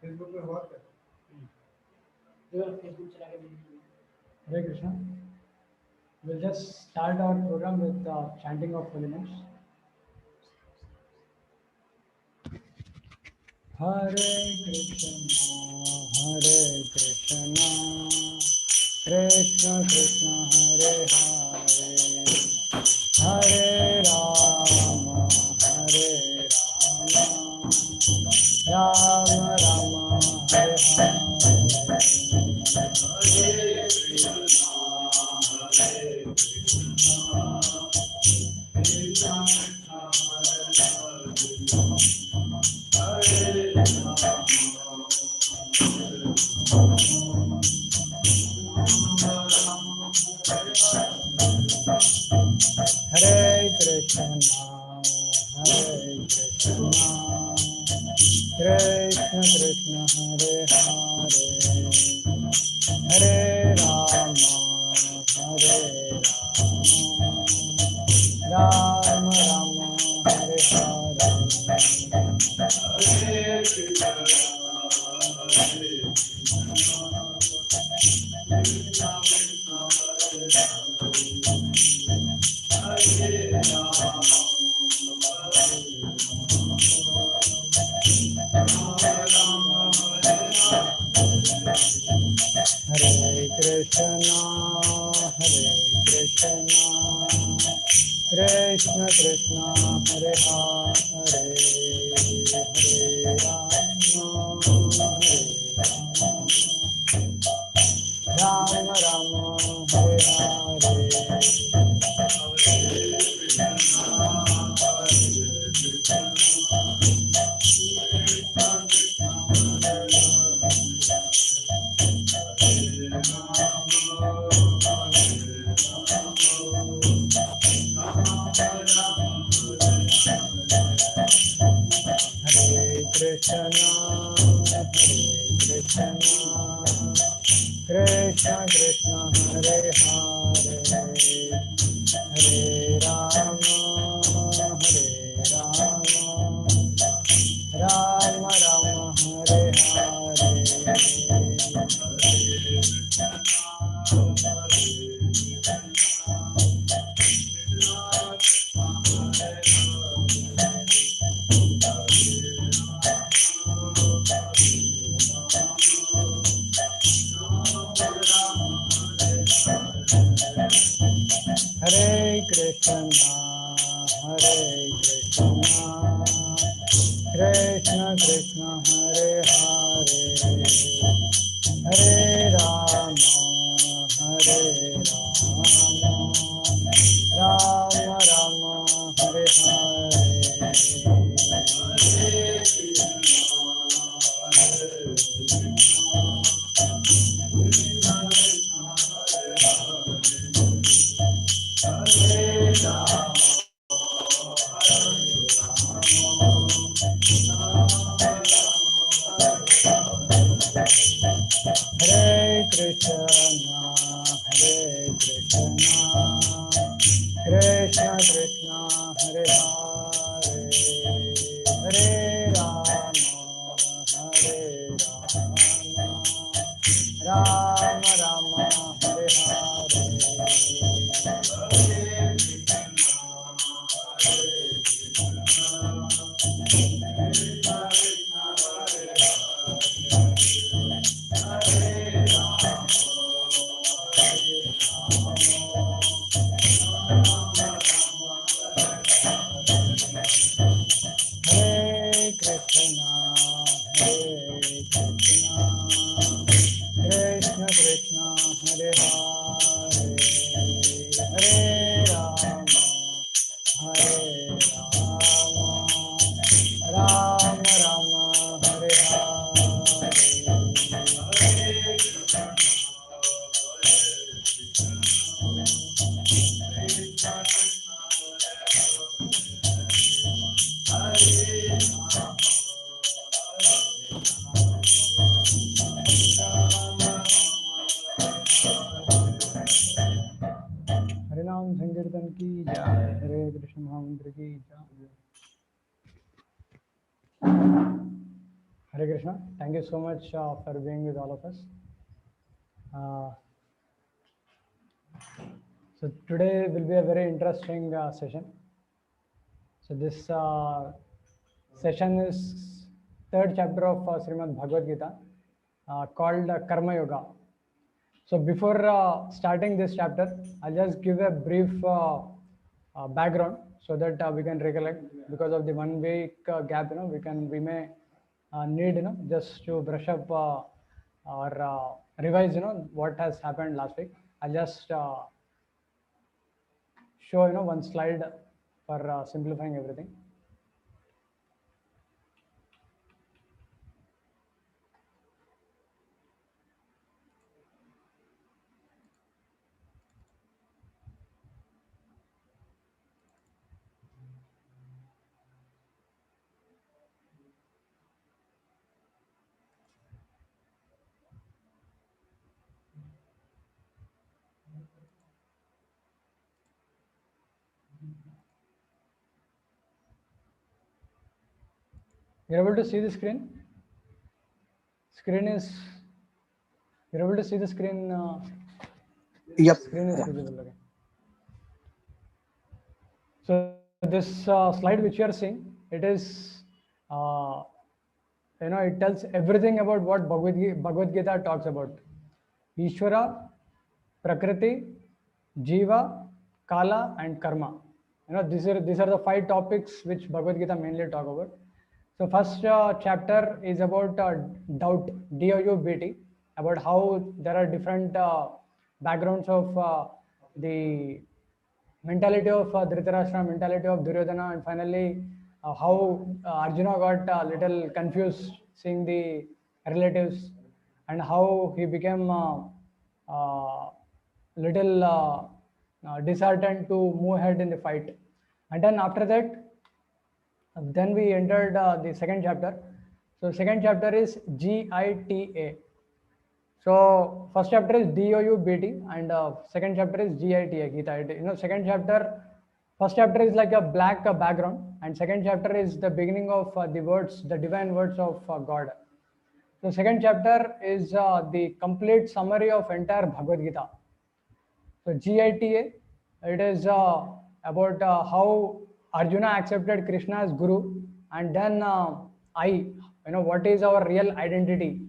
Facebook पे बहुत है। फेसबुक चला के Hare Krishna. We'll just start our program with chanting of holy names. Hare Krishna, Hare Krishna, Krishna Krishna, Hare Hare, Hare Rama, Hare Rama, Rama Rama, Hare Hare. Hare Krishna, Hare Krishna, Krishna Krishna, Hare Hare, Hare Rama, Hare Rama, Rama Rama, Hare Hare. Hare Krishna, Hare Krishna, Krishna Krishna, Hare Hare, Hare Rama, Rama Rama, Hare Hare Krishna, Hare Krishna, Krishna Krishna, Hare Hare, Hare Rama, Hare Rama, Rama Rama, Hare Hare Krishna, Hare Krishna, Krishna Krishna, Hare Hare, Hare Rama, Hare Rama, Rama Rama, Hare Hare Krishna, Hare Krishna, Krishna Krishna, Hare Hare, Hare Rama, Hare Rama, Rama Rama, Hare Hare Krishna, Hare Krishna, Krishna Krishna, Hare Hare, Hare Rama, Hare Rama, Rama Rama, Hare हरिनाम संकीर्तन की जय, हरे कृष्ण महामंत्र की जय। Hare Krishna. Thank you so much for being with all of us. Uh, so today will be a very interesting session. So this session is third chapter of Srimad Bhagavad Gita called Karma Yoga. So before starting this chapter, I'll just give a brief background so that we can recollect. Because of the 1 week gap, we may need just to brush up or revise what has happened last week. I'll just show one slide for simplifying everything. You're able to see the screen? You're able to see the screen? Yep. Screen is visible again. So this slide which you are seeing, it is, it tells everything about what Bhagavad Gita talks about. Ishvara, Prakriti, Jiva, Kala, and Karma. These are the 5 topics which Bhagavad Gita mainly talk about. So first chapter is about doubt, D-O-U-B-T, about how there are different backgrounds of the mentality of Dhritarashtra, mentality of Duryodhana, and finally how Arjuna got a little confused seeing the relatives, and how he became little disheartened to move ahead in the fight. And then after that, then we entered the second chapter. So second chapter is GITA. So first chapter is DOUBT and second chapter is GITA, Gita. Second chapter, first chapter is like a black background, and second chapter is the beginning of the words, the divine words of God. So second chapter is the complete summary of entire Bhagavad Gita. So GITA, it is about how Arjuna accepted Krishna as Guru, and then what is our real identity,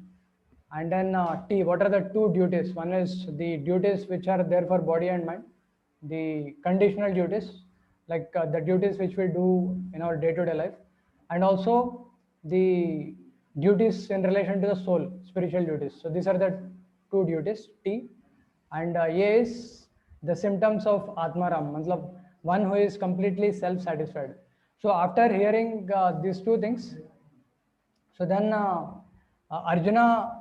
and then T, what are the 2 duties? One is the duties which are there for body and mind, the conditional duties, like the duties which we do in our day-to-day life, and also the duties in relation to the soul, spiritual duties. So these are the 2 duties, T. And A is the symptoms of Atmaram, matlab one who is completely self-satisfied. So after hearing these 2 things, so then Arjuna,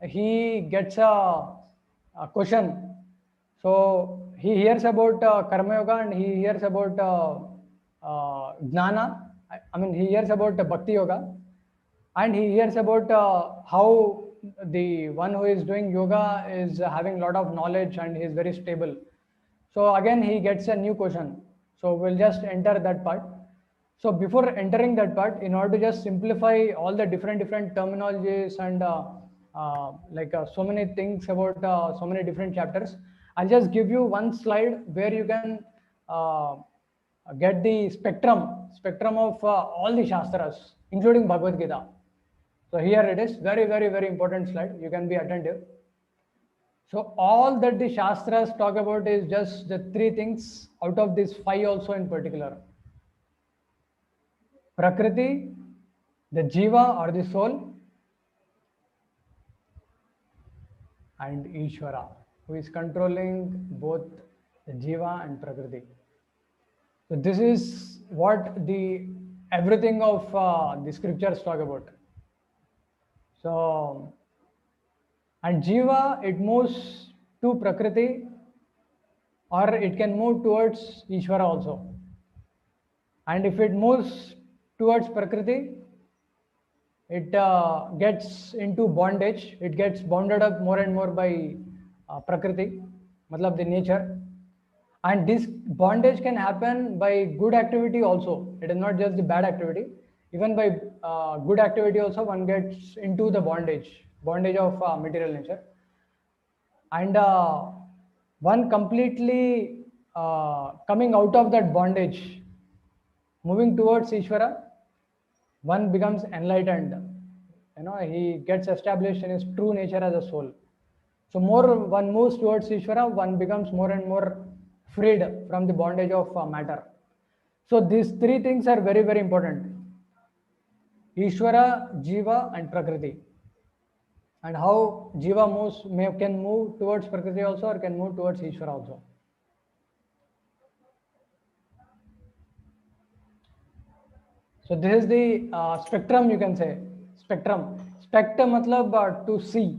he gets a question. So he hears about Karma Yoga, and he hears about Jnana. I mean, he hears about Bhakti Yoga, and he hears about how the one who is doing yoga is having a lot of knowledge and he is very stable. So again, he gets a new question. So we'll just enter that part. So before entering that part, in order to just simplify all the different terminologies and so many things about so many different chapters, I'll just give you one slide where you can uh, get the spectrum of all the shastras, including Bhagavad Gita. So here it is, very, very, very important slide. You can be attentive. So all that the Shastras talk about is just the 3 things out of these 5 also in particular. Prakriti, the Jiva or the soul, and Ishvara, who is controlling both the Jiva and Prakriti. So this is what the everything of the scriptures talk about. So, and Jiva, it moves to Prakriti, or it can move towards Ishvara also. And if it moves towards Prakriti, it gets into bondage. It gets bounded up more and more by Prakriti, matlab the nature. And this bondage can happen by good activity also. It is not just the bad activity. Even by good activity also one gets into the bondage of material nature. And one completely coming out of that bondage, moving towards Ishvara, one becomes enlightened. He gets established in his true nature as a soul. So more one moves towards Ishvara, one becomes more and more freed from the bondage of matter. So these three things are very, very important: Ishvara, Jiva, and Prakriti. And how Jiva can move towards Prakriti also, or can move towards Ishvara also. So this is the spectrum, you can say. Spectrum. Spect matlab to see.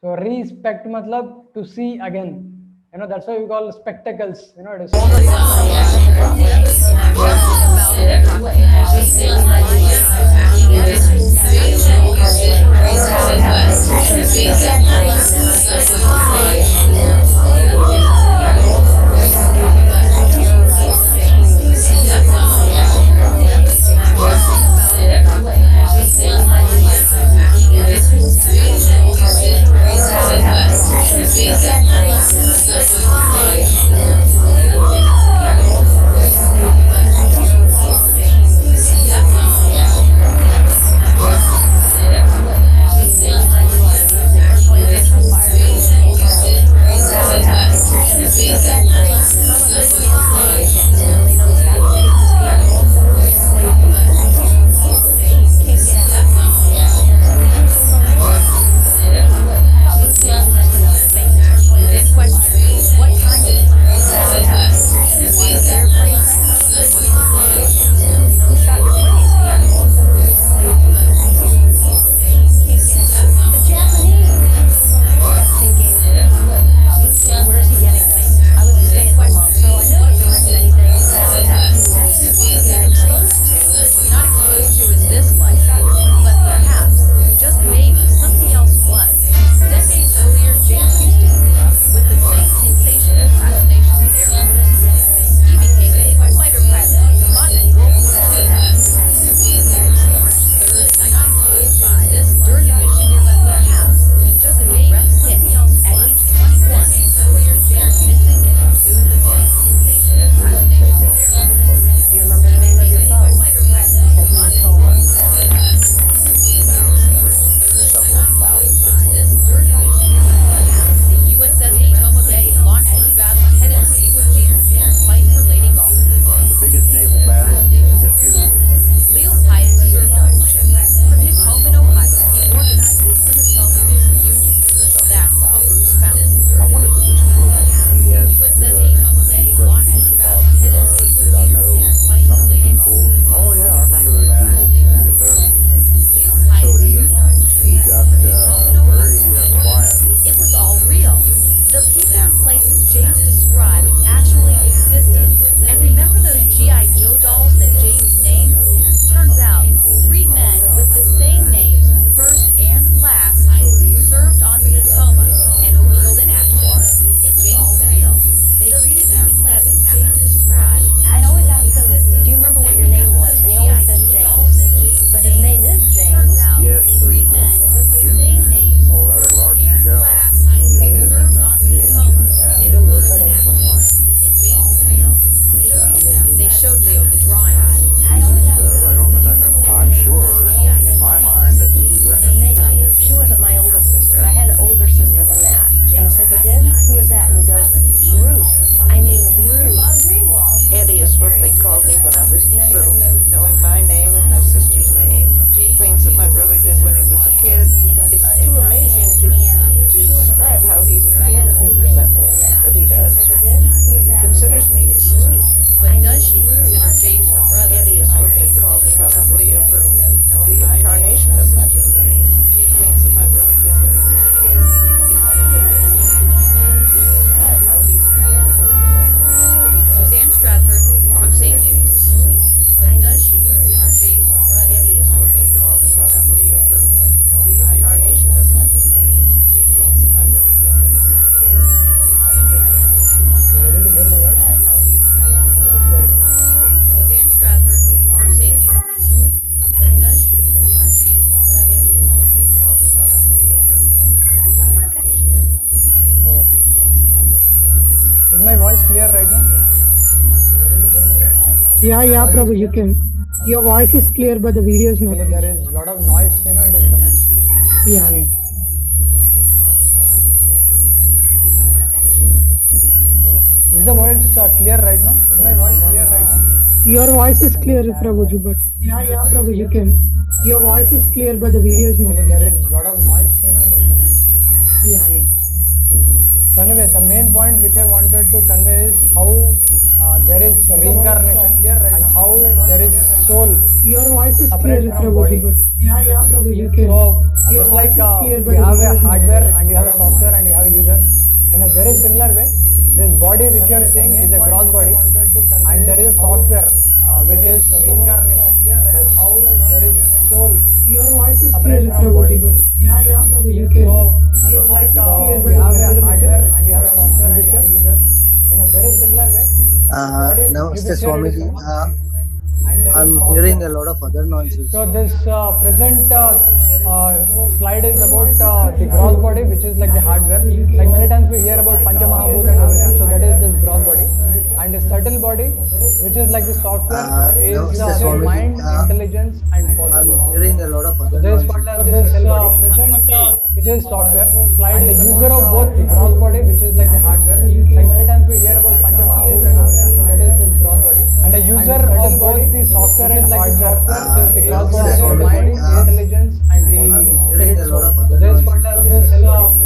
So respect matlab to see again. That's why we call spectacles. It is. Yeah, Prabhu, you can. Your voice is clear, but the video is not Actually, clear. there is a lot of noise, it is coming. Yeah. Oh, is the voice clear right now? Can someone Your voice is in the clear, chat? Prabhuji, but yeah, Prabhu, you can. Your voice is clear, but the video is not Actually, there clear. is a lot of noise, it is coming. Yeah. So anyway, the main point which I wanted to convey is how there is reincarnation and how there is soul Your voice is clear, separate from Prabhuji, body. but yeah, Prabhu, you can. So Your just voice like is clear, you but the have a video is not clear. hardware and you have a software and you have a user, in a very similar way, this body which you are seeing is a gross body, and there is a software which is reincarnation, and how there is soul Your voice is clear, separate from Prabhuji, body. but yeah, Prabhu, you can. So Your just like voice is clear, but you the have video a is not clear. hardware and you have a software and you have a user, in a very similar way, this body Namaste, which here it is Swamiji. coming, and there is I'm hearing software. a lot of other noises. So this present slide is about the gross body, which is like the hardware. Like many times we hear about Pancha Mahabhut and everything. So that is this gross body, and the subtle body, which is like the software, is Namaste, the Swamiji. mind, intelligence, and false I'm ego. hearing a lot of So other this is noises. called as the subtle body, which is software, and the user of both the gross body, which is like the hardware. Like many times we hear about Pancha Mahabhut and everything. So that is this gross body, and the user of both the software and hardware, which is the gross Namaste, body, and the Swamiji. mind, intelligence, and I'm the hearing spirit a lot soul. of So other this is called noises. as the subtle body, which is software, and the user of both the gross body, which is like the hardware. Like many times we hear about Pancha Mahabhut and everything. So that is this gross body, and the user of both the software and hardware, which is the gross Namaste, body, and the Swamiji. mind, intelligence, and I'm the hearing spirit a lot soul. of So other this is noises. called as the subtle body,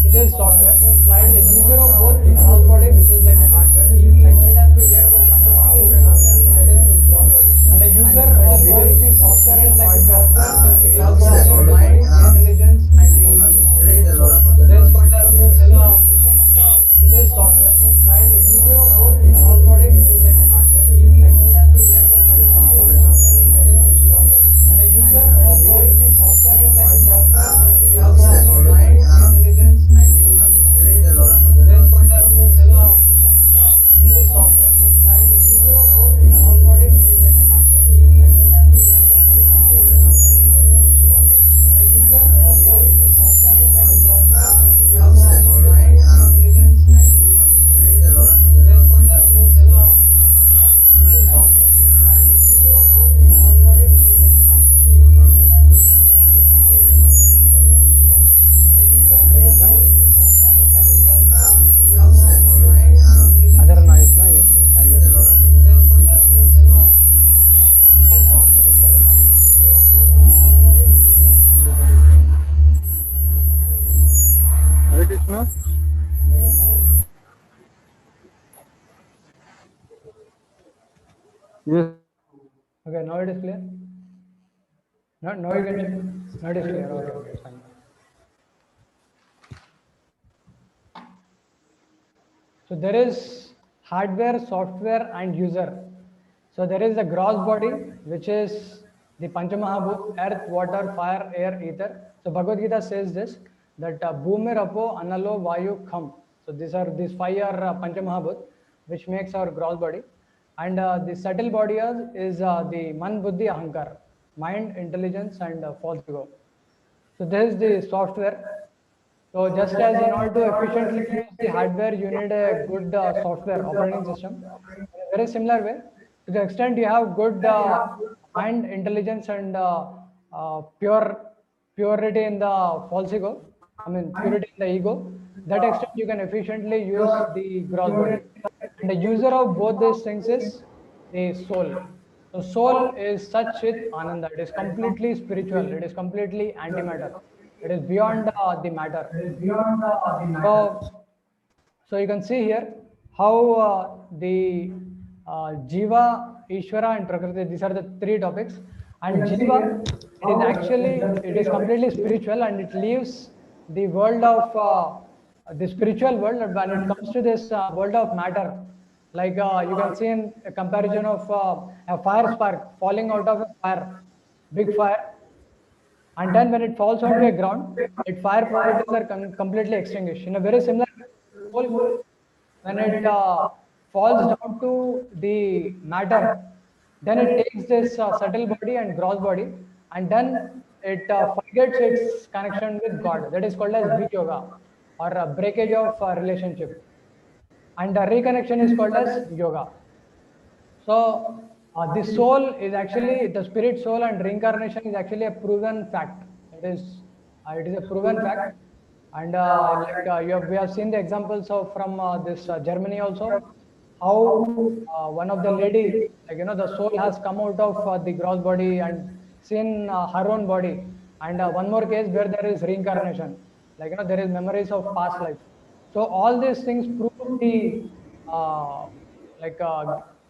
which is software, and the user of both the gross body, which is like the hardware. Like many times we hear about Pancha Mahabhut and everything. So that is this gross body, and the user of both the software and hardware, which is the gross Namaste, body, and the Swamiji. mind, intelligence, and I'm the hearing spirit a lot soul. of So other this is noises. called as the subtle body, which is software, and the user of both the gross body, which is like the hardware. Like many times we hear about Pancha Mahabhut and everything. So that is this gross body, and the user of both the software and hardware, which is the gross Namaste, body, and the Swamiji. mind, intelligence, and I'm the hearing spirit a lot soul. of So other this is noises. called as the subtle body, which is software, and the user of both the gross body, which is like the hardware. Like many times we hear about Pancha Mahabhut and everything. So that is this gross body, and the user of both the software and hardware, which is the gross body, Namaste, and the Swamiji. mind, intelligence, I'm and the hearing spirit a soul. lot of So other this is noises. called as the subtle body, which is software, and the user of both the gross body, which is like the hardware. Hare Krishna. Hare Krishna. Yes. Okay, now it is clear. Now you can check. Now it is clear. Okay, okay, fine. So there is hardware, software, and user. So there is a gross body, which is the Panchamahabhut, earth, water, fire, air, ether. So Bhagavad Gita says this, that Bhumir Apo Analo Vayu Kham. So these five are Panchamahabhut, which makes our gross body. And the subtle body is the Man Buddhi Ahankar, mind, intelligence, and false ego. So this is the software. So just as in order to efficiently use the hardware, you need a good software operating system. In a very similar way, to the extent you have good mind, intelligence, and purity in the false ego. I mean purity in the ego. That extent you can efficiently use the gross body. And the user of both these things is the soul. So soul is such Chit Ananda. It is completely spiritual. It is completely antimatter. It is beyond the matter. So, so you can see here how the Jiva, Ishvara, and Prakriti. These are the three topics. And Jiva, it is actually it is completely spiritual, and it leaves the world of the spiritual world. And when it comes to this world of matter, like you can see in a comparison of a fire spark falling out of a fire, big fire, and then when it falls onto a ground, its fire properties are completely extinguished. In a very similar way, soul, when it falls down to the matter, then it takes this subtle body and gross body, and then it forgets its connection with God. That is called as yoga, or a breakage of relationship, and the reconnection is called as yoga. So the soul is actually the spirit soul and reincarnation is actually a proven fact. It is a proven fact, and we have seen the examples of from this Germany also, how one of the lady, the soul has come out of the gross body and seen her own body, and one more case where there is reincarnation, there is memories of past life. So all these things prove the uh, like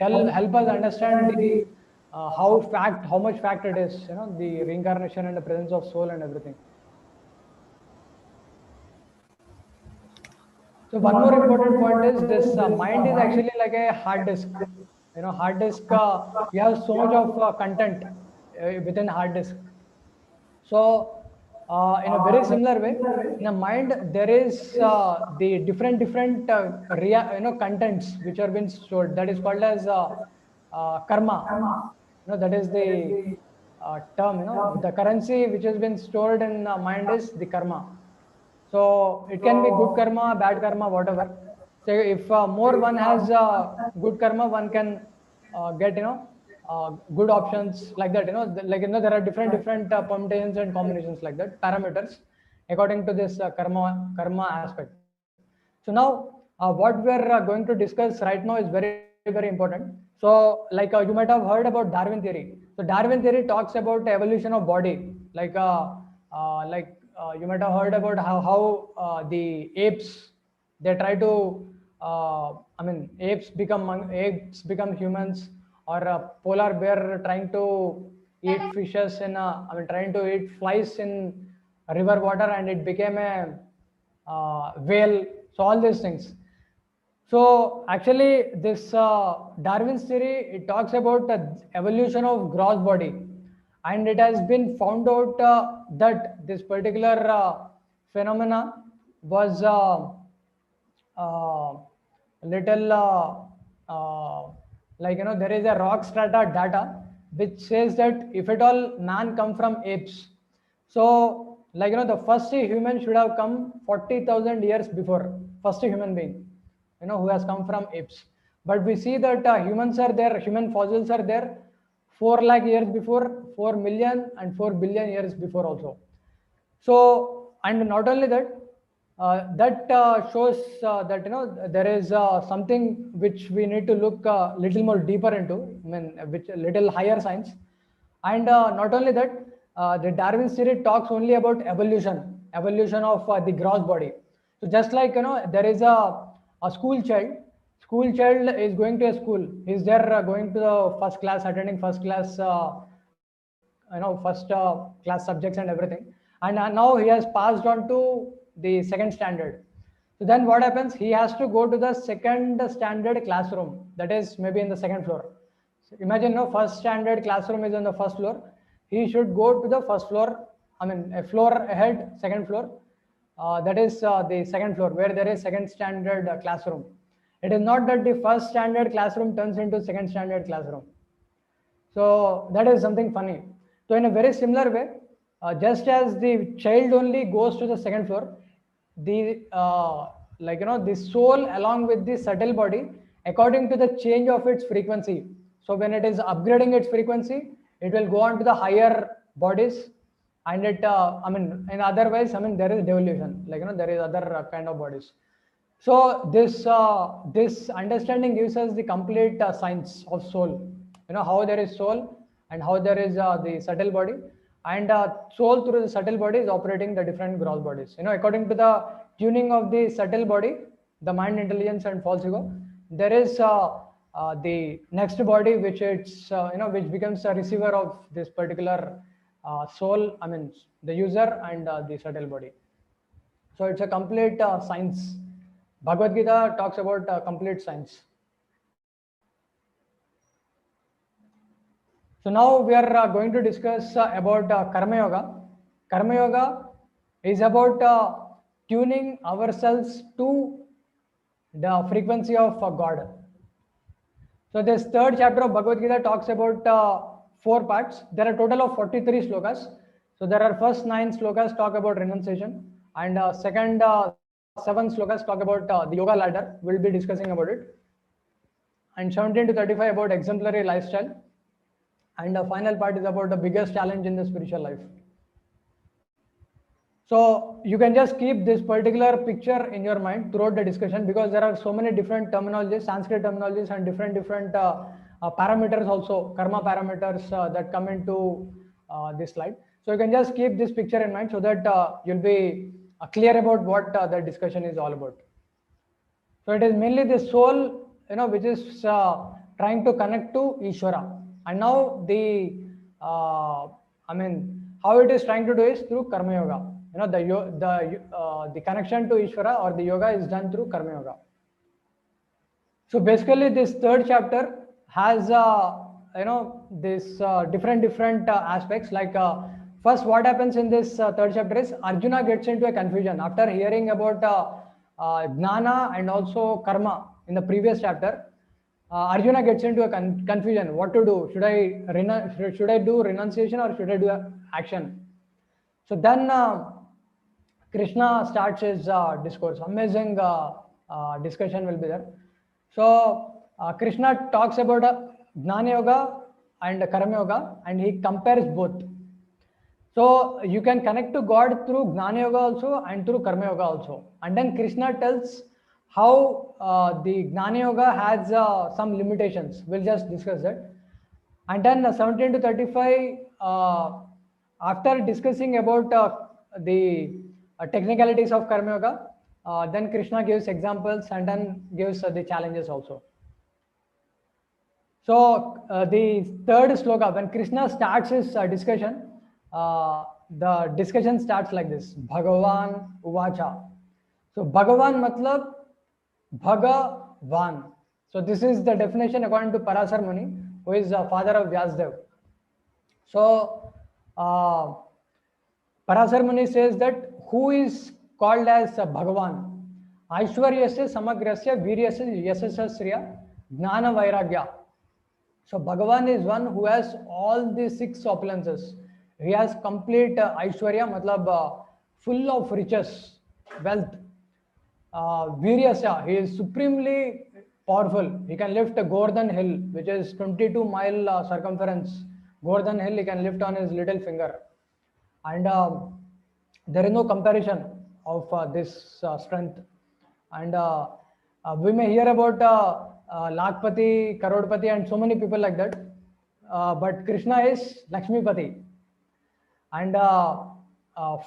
tell help us understand the how much fact it is, the reincarnation and the presence of soul and everything. So one more important point is this mind is actually like a hard disk. Hard disk, you have so much of content within hard disk. So, in a very similar way, in a mind there is the different contents which are been stored. That is called as karma. That is the term. The currency which has been stored in mind is the karma. So it can be good karma, bad karma, whatever. So if more one has good karma, one can get good options like that. There are different permutations and combinations like that, parameters according to this karma aspect. So now what we are going to discuss right now is very important. So you might have heard about Darwin theory. So Darwin theory talks about evolution of body, you might have heard about how the apes, they try to apes become humans, or a polar bear trying to eat fishes trying to eat flies in river water, and it became a whale. So all these things. So actually, this Darwin's theory, it talks about the evolution of gross body, and it has been found out that this particular phenomena was uh, little there is a rock strata data which says that if at all man come from apes, so the first human should have come 40,000 years before, first human being, who has come from apes. But we see that humans are there, human fossils are there 4 lakh years before, 4 million and 4 billion years before also. So, and not only that, that shows that there is something which we need to look little more deeper into, which little higher science. And not only that, the Darwin theory talks only about evolution of the gross body. So just like there is a school child is going to a school. He's there going to the first class, attending first class, first class subjects and everything, and now he has passed on to the second standard. So then what happens? He has to go to the second standard classroom, that is maybe in the second floor. So imagine, no, first standard classroom is on the first floor. He should go to the first floor, a floor ahead, second floor. That is the second floor where there is second standard classroom. It is not that the first standard classroom turns into second standard classroom. So that is something funny. So in a very similar way, just as the child only goes to the second floor, the the soul along with the subtle body, according to the change of its frequency. So when it is upgrading its frequency, it will go on to the higher bodies, and it in otherwise, there is devolution, there is other kind of bodies. So this understanding gives us the complete science of soul. How there is soul and how there is the subtle body, and soul through the subtle body is operating the different gross bodies. According to the tuning of the subtle body, the mind, intelligence, and false ego, there is the next body which it's which becomes a receiver of this particular soul. The user and the subtle body. So it's a complete science. Bhagavad Gita talks about complete science. So now we are going to discuss about Karma Yoga. Karma Yoga is about tuning ourselves to the frequency of God. So this third chapter of Bhagavad Gita talks about 4 parts. There are a total of 43 slokas. So there are first 9 slokas talk about renunciation, and second 7 slokas talk about the yoga ladder. We'll be discussing about it. and 17 to 35 about exemplary lifestyle, and the final part is about the biggest challenge in the spiritual life. So you can just keep this particular picture in your mind throughout the discussion, because there are so many different terminologies, Sanskrit terminologies, and different parameters also, karma parameters that come into this slide. So you can just keep this picture in mind so that you'll be clear about what the discussion is all about. So it is mainly the soul, which is trying to connect to Ishvara. And now how it is trying to do is through Karma Yoga. The connection to Ishvara or the yoga is done through Karma Yoga. So basically, this third chapter has this different aspects. Like first, what happens in this third chapter is Arjuna gets into a confusion after hearing about Gnana and also Karma in the previous chapter. Arjuna gets into a confusion. What to do? Should I do renunciation or should I do action? So then Krishna starts his discourse. Amazing discussion will be there. So Krishna talks about Jnana Yoga and Karma Yoga, and he compares both. So you can connect to God through Jnana Yoga also and through Karma Yoga also. And then Krishna tells how the Jnana Yoga has some limitations. We'll just discuss that. And then 17 to 35, after discussing about the technicalities of Karma Yoga, then Krishna gives examples and then gives the challenges also. So the third sloka, when Krishna starts his discussion, the discussion starts like this: Bhagavan Uvacha. So Bhagavan matlab Bhagavan. So this is the definition according to Parasar Muni, who is the father of Vyasdev. So Parasar Muni says that who is called as Bhagavan? Aishwaryasya samagrasya viryasya yasasasriya gnana vairagya. So Bhagavan is one who has all the 6 opulences. He has complete Aishwarya, matlab full of riches, wealth. Viryasya, he is supremely powerful. He can lift a Govardhan hill, which is 22-mile circumference. Govardhan hill he can lift on his little finger. And there is no comparison of this strength. And we may hear about Lakpati, Karodpati, and so many people like that. But Krishna is Lakshmipati. And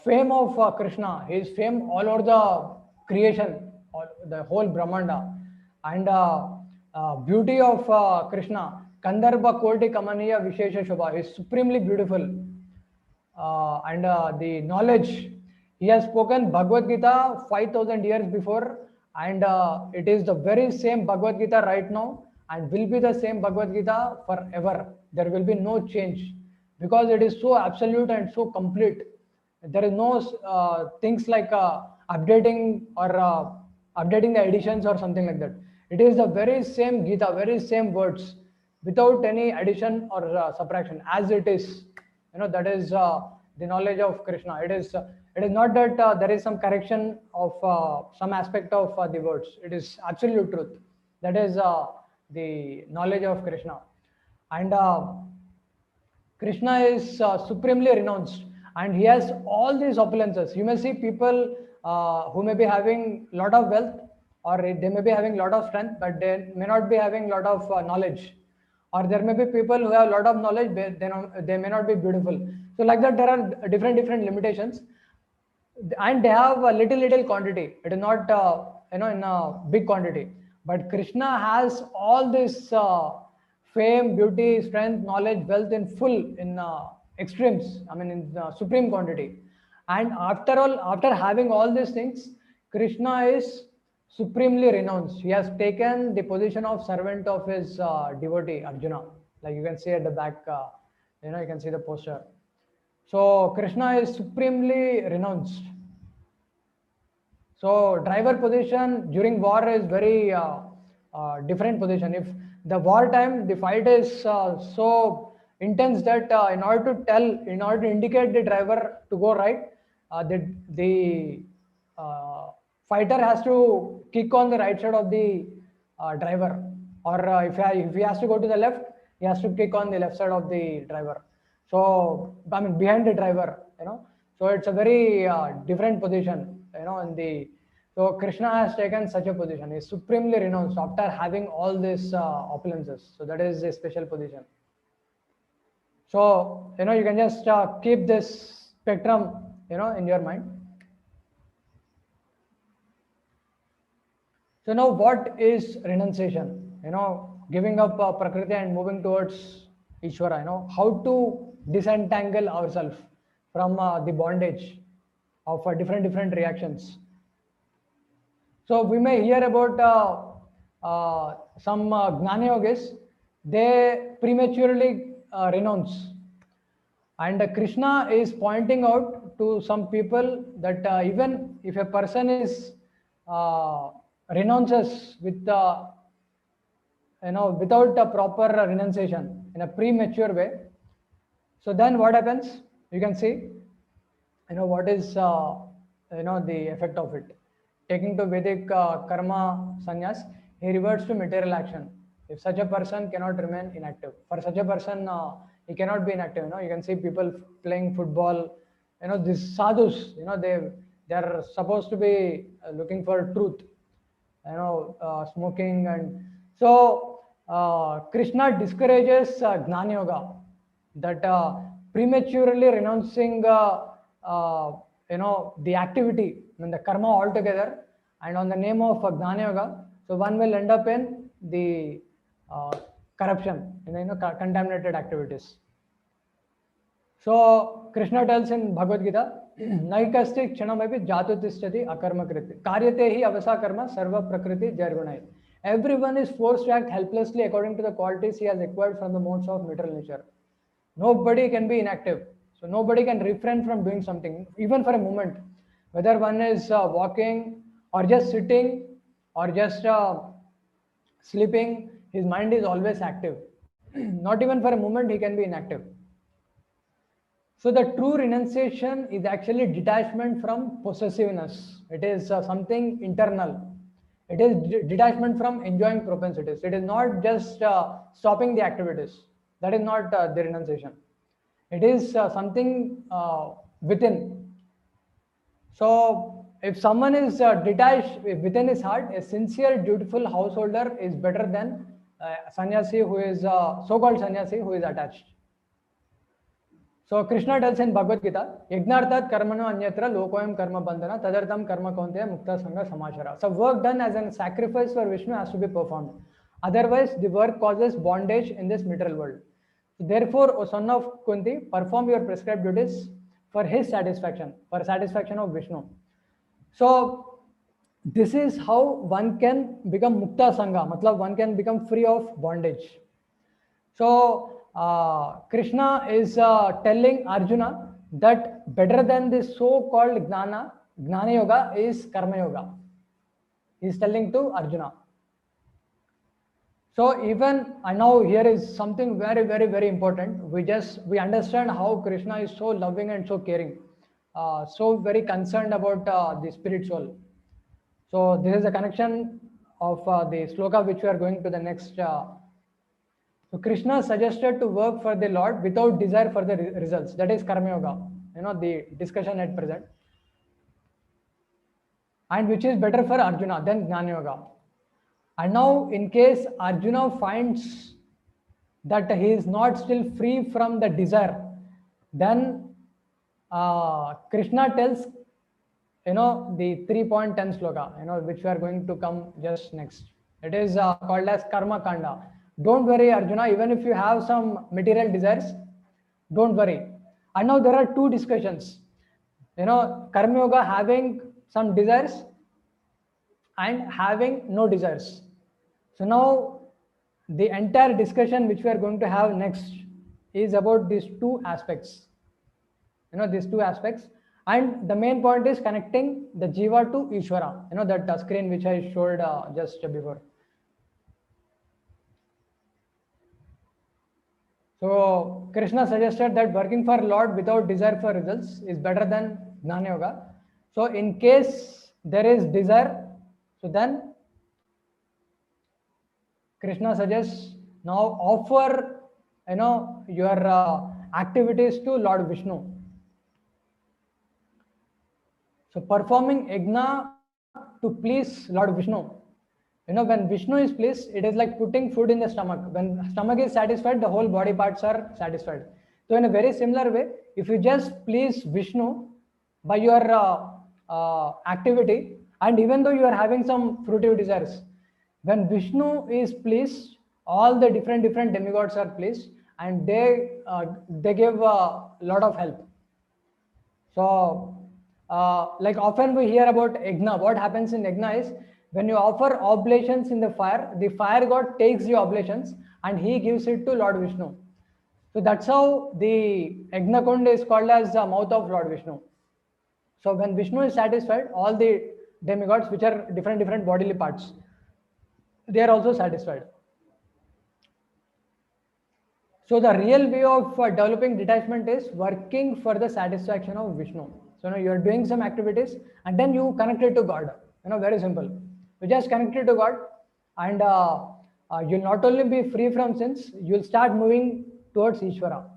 fame of Krishna, his fame all over the creation, the whole Brahmanda. And beauty of Krishna, Kandarbha Koti Kamaniya Vishesha Shobha, is supremely beautiful. And the knowledge, he has spoken Bhagavad Gita 5,000 years before, and it is the very same Bhagavad Gita right now and will be the same Bhagavad Gita forever. There will be no change because it is so absolute and so complete. There is no things like updating or updating the editions or something like that. It is the very same Gita, very same words without any addition or subtraction as it is. That is the knowledge of Krishna. It is not that there is some correction of some aspect of the words. It is absolute truth. That is the knowledge of Krishna. And Krishna is supremely renounced, and he has all these opulences. You may see people who may be having lot of wealth, or they may be having lot of strength, but they may not be having lot of knowledge. Or there may be people who have a lot of knowledge, but they may not be beautiful. So like that, there are different limitations, and they have a little quantity. It is not in a big quantity. But Krishna has all this fame, beauty, strength, knowledge, wealth in full, in extremes. I mean, in supreme quantity. And after having all these things, Krishna is supremely renounced. He has taken the position of servant of his devotee Arjuna. Like you can see at the back, you can see the poster. So Krishna is supremely renounced. So driver position during war is very different position. If the war time, the fight is so intense that in order to indicate the driver to go right, the fighter has to kick on the right side of the driver, or if he has to go to the left, he has to kick on the left side of the driver. So I mean behind the driver, So it's a very different position, in the. So Krishna has taken such a position. He is supremely renounced after having all these opulences. So that is a special position. So you can just keep this spectrum, in your mind. So now, what is renunciation? Giving up Prakriti and moving towards Ishvara. How to disentangle ourselves from the bondage of different reactions. So we may hear about some Gnana Yogis. They prematurely renounce, and Krishna is pointing out to some people that even if a person is renounces with without a proper renunciation in a premature way, so then what happens? You can see, what is the effect of it. Taking to Vedic karma sannyas, he reverts to material action. If such a person cannot remain inactive, for such a person, he cannot be inactive. You can see people playing football. These sadhus. They are supposed to be looking for truth. Smoking, and so Krishna discourages Gnana Yoga, that prematurely renouncing the activity, the karma altogether, and on the name of Gnana Yoga, so one will end up in the corruption, contaminated activities. So Krishna tells in Bhagavad Gita, Naikasti kshanamapi jatu tishtati akarma kriti. Karyate hi avasa karma sarva prakriti jargunai. Everyone is forced to act helplessly according to the qualities he has acquired from the modes of material nature. Nobody can be inactive. So nobody can refrain from doing something, even for a moment. Whether one is walking or just sitting or just sleeping, his mind is always active. Not even for a moment he can be inactive. So the true renunciation is actually detachment from possessiveness. It is something internal. It is detachment from enjoying propensities. It is not just stopping the activities. That is not the renunciation. It is something within. So if someone is detached within his heart, a sincere, dutiful householder is better than a sannyasi who is so-called sannyasi who is attached. So Krishna tells in Bhagavad Gita, Yagnartat karmano anyatra lokoyam karma bandhana tadartam karma kaunteya mukta sangha samashara. So work done as a sacrifice for Vishnu has to be performed. Otherwise, the work causes bondage in this material world. Therefore, O son of Kunti, perform your prescribed duties for his satisfaction, for satisfaction of Vishnu. So this is how one can become mukta sangha, matlab one can become free of bondage. So Krishna is telling Arjuna that better than this so-called Gnana Yoga is Karma Yoga. He is telling to Arjuna. So even, and now here is something very, very, very important. We understand how Krishna is so loving and so caring, so very concerned about the spirit soul. So this is a connection of the sloka which we are going to the next. So Krishna suggested to work for the Lord without desire for the results. That is Karma Yoga. The discussion at present. And which is better for Arjuna than Gnana Yoga. And now in case Arjuna finds that he is not still free from the desire, then Krishna tells, the 3.10 sloka, which we are going to come just next. It is called as Karma Kanda. Don't worry, Arjuna, even if you have some material desires, don't worry. And now there are two discussions. Karma Yoga having some desires and having no desires. So now the entire discussion which we are going to have next is about these two aspects. These two aspects. And the main point is connecting the Jiva to Ishvara. That screen which I showed just before. So Krishna suggested that working for Lord without desire for results is better than Gnana Yoga. So in case there is desire, so then Krishna suggests now offer, your activities to Lord Vishnu. So performing yajna to please Lord Vishnu. When Vishnu is pleased, it is like putting food in the stomach. When stomach is satisfied, the whole body parts are satisfied. So in a very similar way, if you just please Vishnu by your activity, and even though you are having some fruitive desires, when Vishnu is pleased, all the different demigods are pleased, and they give a lot of help. So, like often we hear about yajna. What happens in yajna is when you offer oblations in the fire god takes the oblations and he gives it to Lord Vishnu. So that's how the yajna kund is called as the mouth of Lord Vishnu. So when Vishnu is satisfied, all the demigods, which are different bodily parts, they are also satisfied. So the real way of developing detachment is working for the satisfaction of Vishnu. So you are doing some activities and then you connect it to God. Very simple. You just connect it to God, and you'll not only be free from sins, you'll start moving towards Ishvara.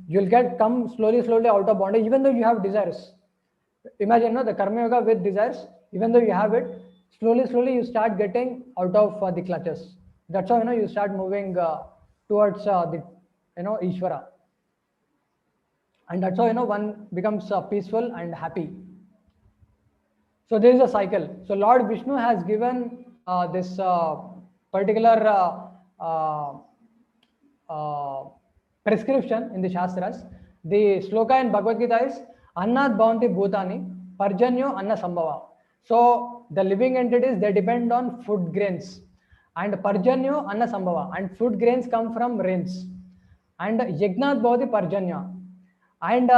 You'll come slowly out of bondage, even though you have desires. Imagine the karma yoga with desires, even though you have it, slowly you start getting out of the clutches. That's how you start moving towards the Ishvara, and that's how one becomes peaceful and happy. So there is a cycle. So Lord Vishnu has given this particular uh, prescription in the Shastras. The sloka in Bhagavad Gita is Annat Bhavanti Bhutani Parjanyo Anna Sambhava. So the living entities, they depend on food grains, and Parjanyo Anna Sambhava, and food grains come from rains, and Yagnat Bhavati Parjanya. And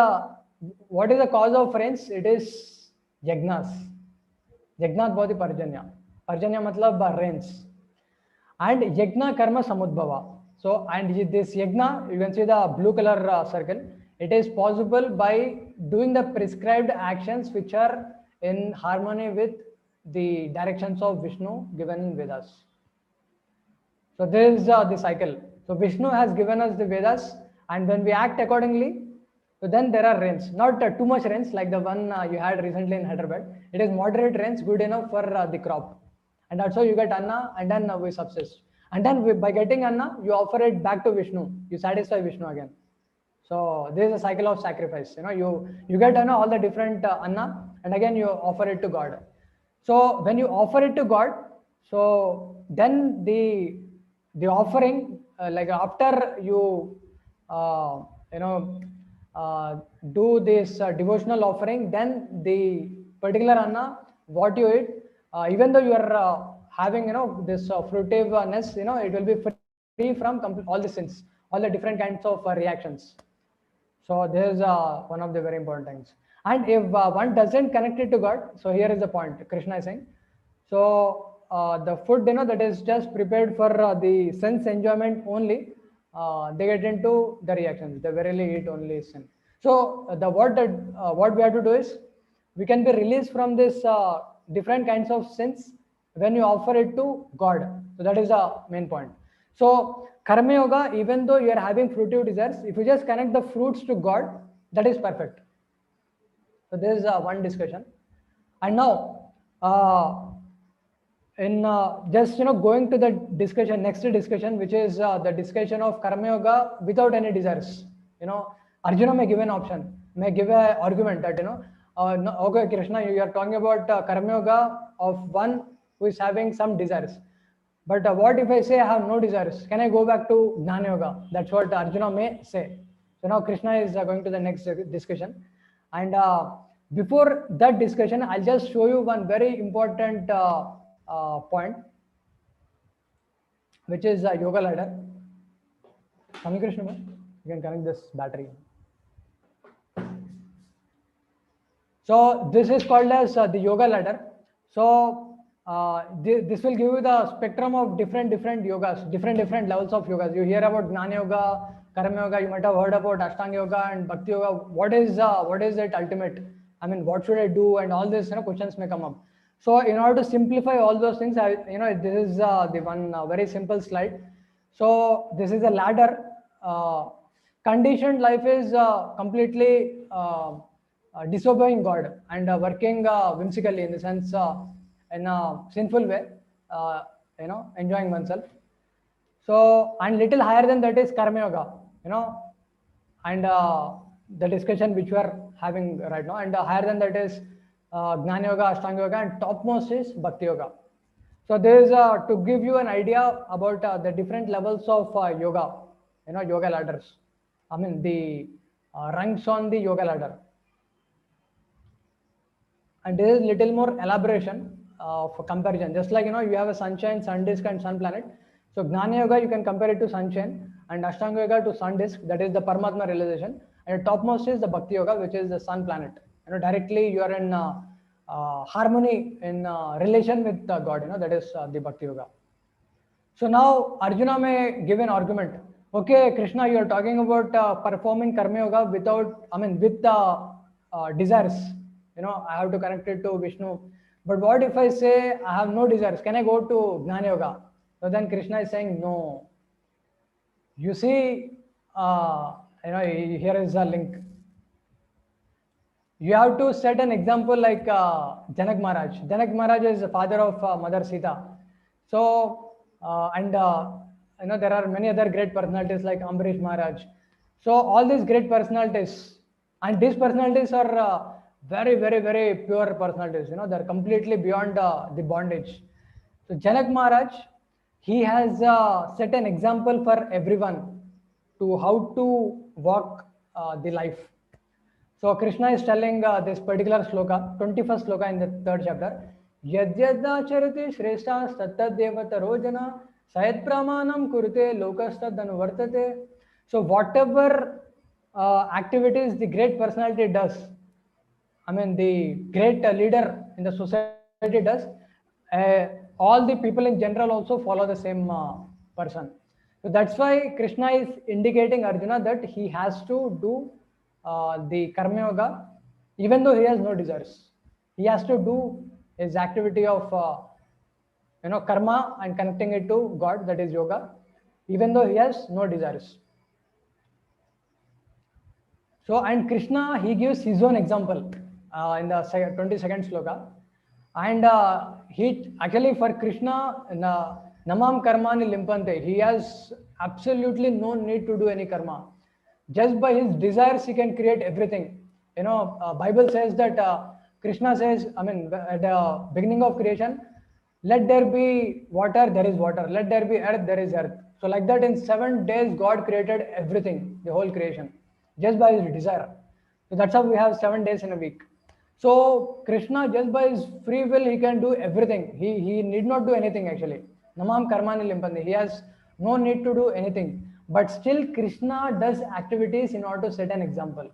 what is the cause of rains? It is Yagnas. Yajnat Bhavati Parjanya. Parjanya matlab rains. And Yajna Karma Samudbhava. So, and this Yajna, you can see the blue color circle. It is possible by doing the prescribed actions which are in harmony with the directions of Vishnu given in Vedas. So this is the cycle. So Vishnu has given us the Vedas, and when we act accordingly, so then there are rains. Not too much rains like the one you had recently in Hyderabad. It is moderate rains, good enough for the crop. And that's how you get Anna, and then we subsist. And then by getting Anna, you offer it back to Vishnu. You satisfy Vishnu again. So this is a cycle of sacrifice. You get all the different Anna, and again you offer it to God. So when you offer it to God, so then the offering, like after you do this devotional offering, then the particular Anna what you eat, even though you are having this fruitiveness, it will be free from all the sins, all the different kinds of reactions. So this is one of the very important things. And if one doesn't connect it to God, so here is the point Krishna is saying. So the food that is just prepared for the sense enjoyment only, they get into the reactions. They verily eat only sin. So what we have to do is we can be released from this different kinds of sins when you offer it to God. So that is the main point. So karma yoga, even though you are having fruitive desires, if you just connect the fruits to God, that is perfect. So this is one discussion. And now in just going to the next discussion, which is the discussion of karma yoga without any desires. Arjuna may give an option, may give an argument that no, okay Krishna, you are talking about karma yoga of one who is having some desires, but what if I say I have no desires? Can I go back to Jnana yoga? That's what Arjuna may say. So now Krishna is going to the next discussion, and before that discussion, I'll just show you one very important point, which is yoga ladder. Swami Krishna, you can connect this battery. So this is called as the yoga ladder. So this will give you the spectrum of different yogas, different levels of yogas. You hear about Jnana yoga, Karma yoga. You might have heard about Ashtanga yoga and Bhakti yoga. What is it ultimate? I mean, what should I do? And all these questions may come up. So in order to simplify all those things, this is the one very simple slide. So this is a ladder. Conditioned life is completely disobeying God and working whimsically, in the sense, in a sinful way, enjoying oneself. So, and little higher than that is karma yoga, and the discussion which we are having right now, and higher than that is Gnana Yoga, Ashtanga Yoga, and topmost is Bhakti Yoga. So there is to give you an idea about the different levels of yoga, yoga ladders. I mean the rungs on the yoga ladder. And there is little more elaboration of comparison. Just like you have a sunshine, sun disk, and sun planet. So Gnana Yoga, you can compare it to sunshine, and Ashtanga Yoga to sun disk, that is the Paramatma realization. And topmost is the Bhakti Yoga, which is the sun planet. Directly you are in harmony, in relation with God. That is the Bhakti Yoga. So now Arjuna may give an argument. Okay, Krishna, you are talking about performing karma yoga with desires. I have to connect it to Vishnu. But what if I say I have no desires? Can I go to Gnana Yoga? So then Krishna is saying no. You see, here is a link. You have to set an example like Janak Maharaj. Janak Maharaj is the father of Mother Sita. So, there are many other great personalities like Ambarish Maharaj. So, all these great personalities, and these personalities are very, very, very pure personalities. They're completely beyond the bondage. So, Janak Maharaj, he has set an example for everyone to how to walk the life. So Krishna is telling this particular sloka, 21st sloka in the 3rd chapter. Yadyadacharati shrestha sattadevata rojana sayat pramanam kurute lokastad anuvartate. So whatever activities the great personality does, the great leader in the society does, all the people in general also follow the same person. So that's why Krishna is indicating Arjuna that he has to do the karma yoga, even though he has no desires. He has to do his activity of karma and connecting it to God, that is yoga, even though he has no desires. So, and Krishna, he gives his own example in the 22nd sloka. And he actually, for Krishna, namam karmani limpante, he has absolutely no need to do any karma. Just by his desires, he can create everything. Bible says that Krishna says, at the beginning of creation, let there be water, there is water. Let there be earth, there is earth. So like that, in 7 days, God created everything, the whole creation, just by his desire. So that's how we have 7 days in a week. So Krishna, just by his free will, he can do everything. He need not do anything actually. Namam karmani limpandi. He has no need to do anything. But still Krishna does activities in order to set an example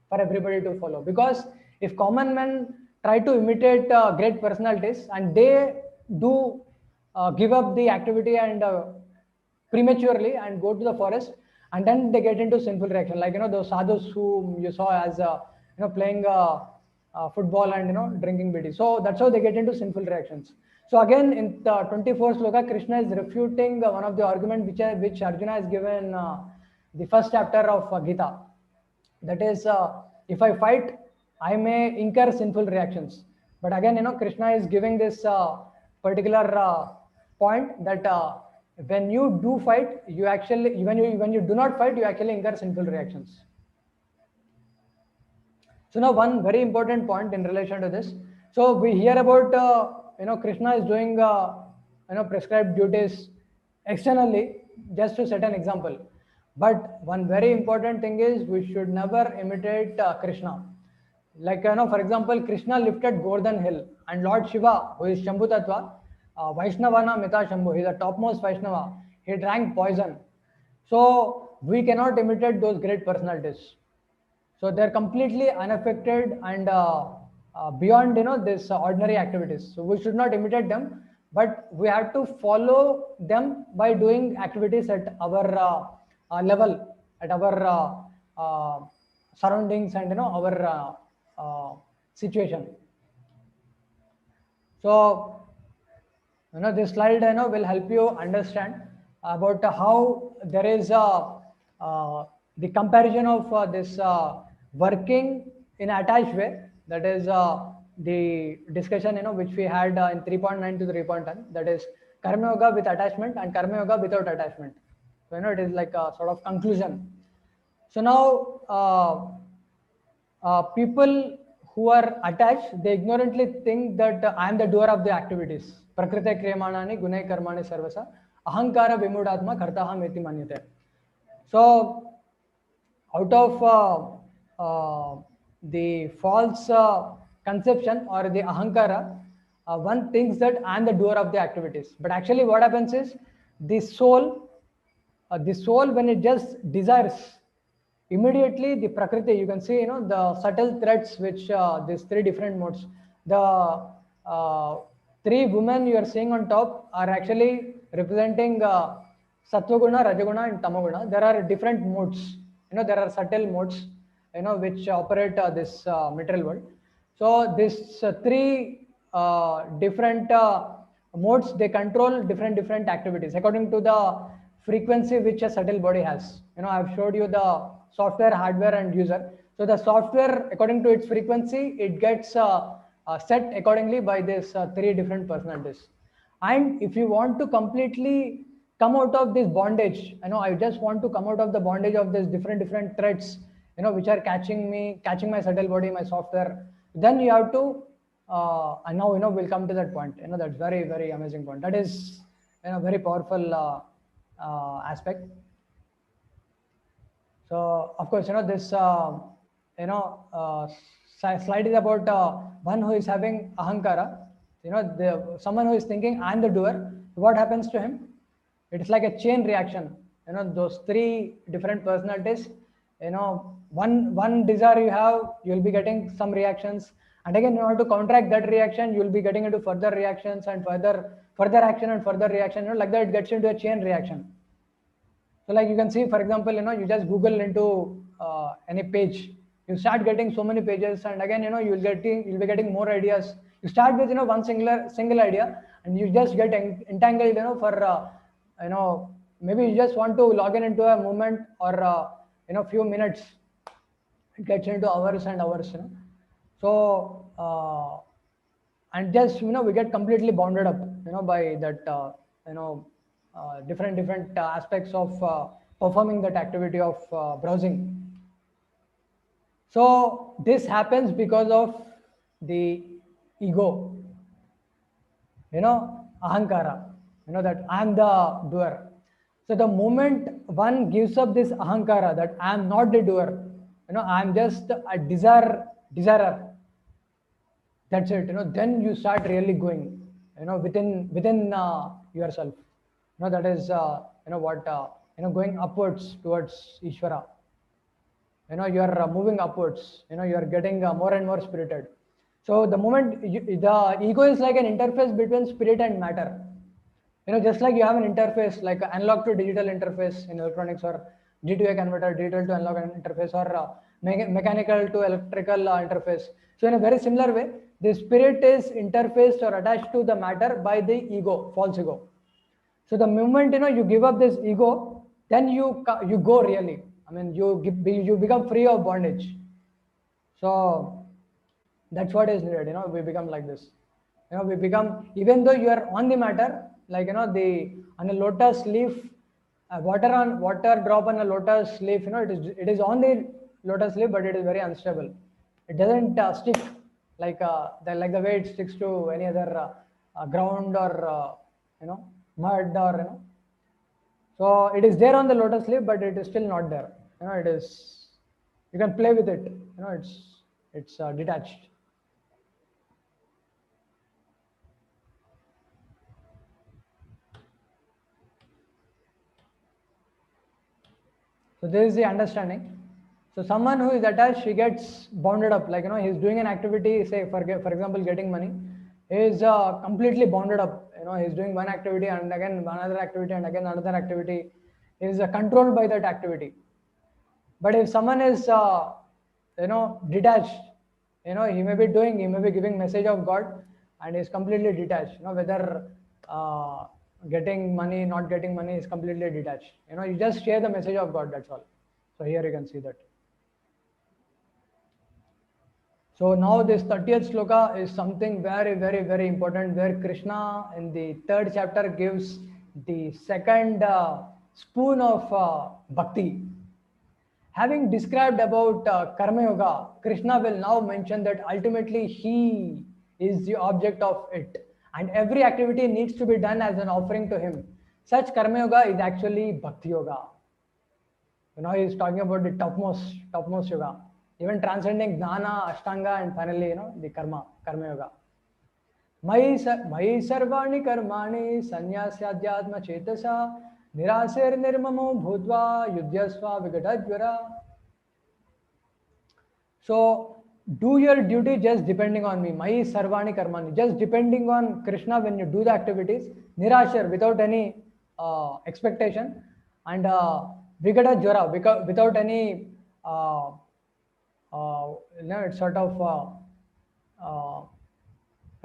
for everybody to follow. Because if common men try to imitate great personalities and they do give up the activity and prematurely and go to the forest, and then they get into sinful reaction, like those sadhus whom you saw as playing football and drinking bidi. So that's how they get into sinful reactions. So again, in the 24th sloka, Krishna is refuting one of the arguments which Arjuna has given the first chapter of Gita. That is, if I fight, I may incur sinful reactions. But again, Krishna is giving this particular point that when you do fight, you actually, when you do not fight, you actually incur sinful reactions. So now one very important point in relation to this. So we hear about Krishna is doing prescribed duties externally just to set an example. But one very important thing is we should never imitate Krishna. Like for example, Krishna lifted Gordhan hill, and Lord Shiva, who is Shambhu Tattva, Vaishnavana Mita Shambhu, he is the topmost Vaishnava. He drank poison. So we cannot imitate those great personalities. So they're completely unaffected and beyond this ordinary activities. So we should not imitate them, but we have to follow them by doing activities at our level, at our surroundings and our situation. So this slide will help you understand about how there is the comparison of this working in attached way, that is the discussion which we had in 3.9 to 3.10, that is karma yoga with attachment and karma yoga without attachment. So it is like a sort of conclusion. So now people who are attached, they ignorantly think that I am the doer of the activities. Prakrite kriyamanani gunai karmani sarvasa ahankara vimudatma kartaha meti manyate. So out of the false conception or the ahankara, one thinks that I am the doer of the activities. But actually what happens is the soul when it just desires, immediately the prakriti, you can see the subtle threads which these three different modes, the three women you are seeing on top are actually representing sattva guna, rajaguna and tamaguna. There are different modes, there are subtle modes which operate this material world. So this three different modes, they control different activities according to the frequency which a subtle body has. I've showed you the software, hardware and user. So the software, according to its frequency, it gets set accordingly by this three different personalities. And if you want to completely come out of this bondage, I just want to come out of the bondage of this different threads, which are catching my subtle body, my software, then you have to and now we'll come to that point. That's very amazing point. That is very powerful aspect. So of course this slide is about one who is having ahankara. Someone who is thinking I'm the doer. What happens to him? It is like a chain reaction. Those three different personalities. One desire you have, you'll be getting some reactions, and again in order to counteract that reaction, you'll be getting into further reactions and further action and further reaction. Like that, it gets into a chain reaction. So like you can see, for example, you just Google into any page, you start getting so many pages, and again, you'll be getting more ideas. You start with one single idea, and you just get entangled, for maybe you just want to log in into a movement or few minutes. It gets into hours and hours, So and just we get completely bounded up, by that different aspects of performing that activity of browsing. So this happens because of the ego, ahankara, that I am the doer. So the moment one gives up this ahankara, that I am not the doer, I am just a desirer. That's it. Then you start really going, within yourself. That is what going upwards towards Ishvara. You are moving upwards. You are getting more and more spirited. So the moment the ego is like an interface between spirit and matter. Just like you have an interface, like analog to digital interface in electronics, or D2A converter, digital to analog interface, or mechanical to electrical interface. So in a very similar way, the spirit is interfaced or attached to the matter by the ego, false ego. So the moment you give up this ego, then you go really. I mean, you become free of bondage. So that's what is needed. We become like this. We become, even though you are on the matter, like on a lotus leaf, water drop on a lotus leaf. It is on the lotus leaf, but it is very unstable. It doesn't stick like the way it sticks to any other ground or mud or So it is there on the lotus leaf, but it is still not there. It is, you can play with it. It's detached. So this is the understanding. So someone who is attached, he gets bounded up. Like he's doing an activity, say for example, getting money. He is completely bounded up. He's doing one activity and again another activity and again another activity. He is controlled by that activity. But if someone is detached, he may be giving message of God, and is completely detached. Whether getting money, not getting money, is completely detached. You just share the message of God. That's all. So here you can see that. So now this 30th sloka is something very, very, very important, where Krishna in the 3rd chapter gives the second spoon of bhakti. Having described about Karma Yoga, Krishna will now mention that ultimately he is the object of it, and every activity needs to be done as an offering to him. Such Karma Yoga is actually Bhakti Yoga. He is talking about the topmost yoga, even transcending Jnana, Ashtanga, and finally, the Karma Yoga. मयि सर्वाणि कर्माणि संन्यास्याध्यात्म चेतसा निराशेर्निर्ममो भूत्वा युध्यस्व विगतज्वरा. So do your duty just depending on me. Mayi sarvani karmani. Just depending on Krishna when you do the activities. Nirashar, without any expectation. And vigata jwara, without any it's sort of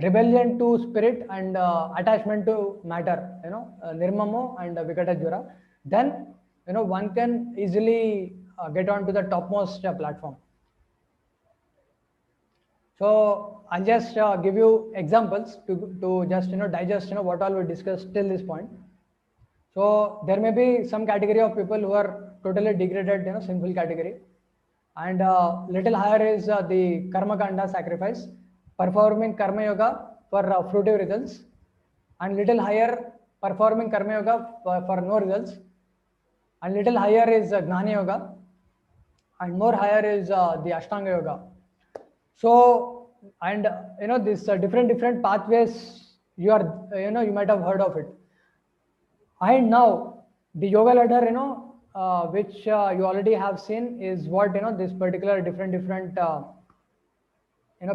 rebellion to spirit and attachment to matter. Nirmamo and vikata jwara. Then one can easily get onto the topmost platform. So I'll just give you examples to just digest what all we discussed till this point. So there may be some category of people who are totally degraded, sinful category, and little higher is the karma kanda, sacrifice, performing karma yoga for fruitive results, and little higher performing karma yoga for no results, and little higher is gnana yoga, and more higher is the ashtanga yoga. So, and this different pathways, you might have heard of it. And now the yoga ladder, which you already have seen, is what this particular different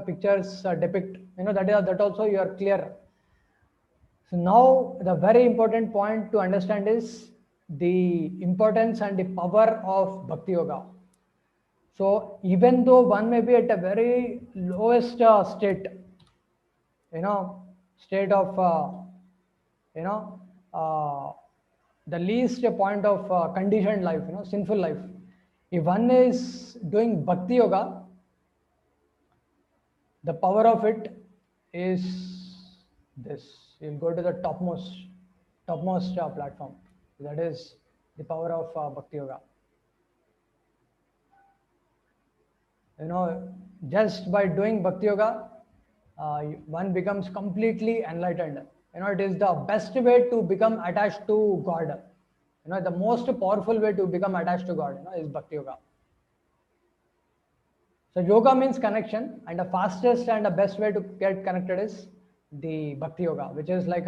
pictures depict. That also you are clear. So now the very important point to understand is the importance and the power of Bhakti Yoga. So even though one may be at a very lowest state, state of, the least point of conditioned life, sinful life. If one is doing Bhakti Yoga, the power of it is this. You'll go to the topmost platform. That is the power of Bhakti Yoga. Just by doing Bhakti Yoga, one becomes completely enlightened. It is the best way to become attached to God. The most powerful way to become attached to God, is Bhakti Yoga. So yoga means connection, and the fastest and the best way to get connected is the Bhakti Yoga, which is like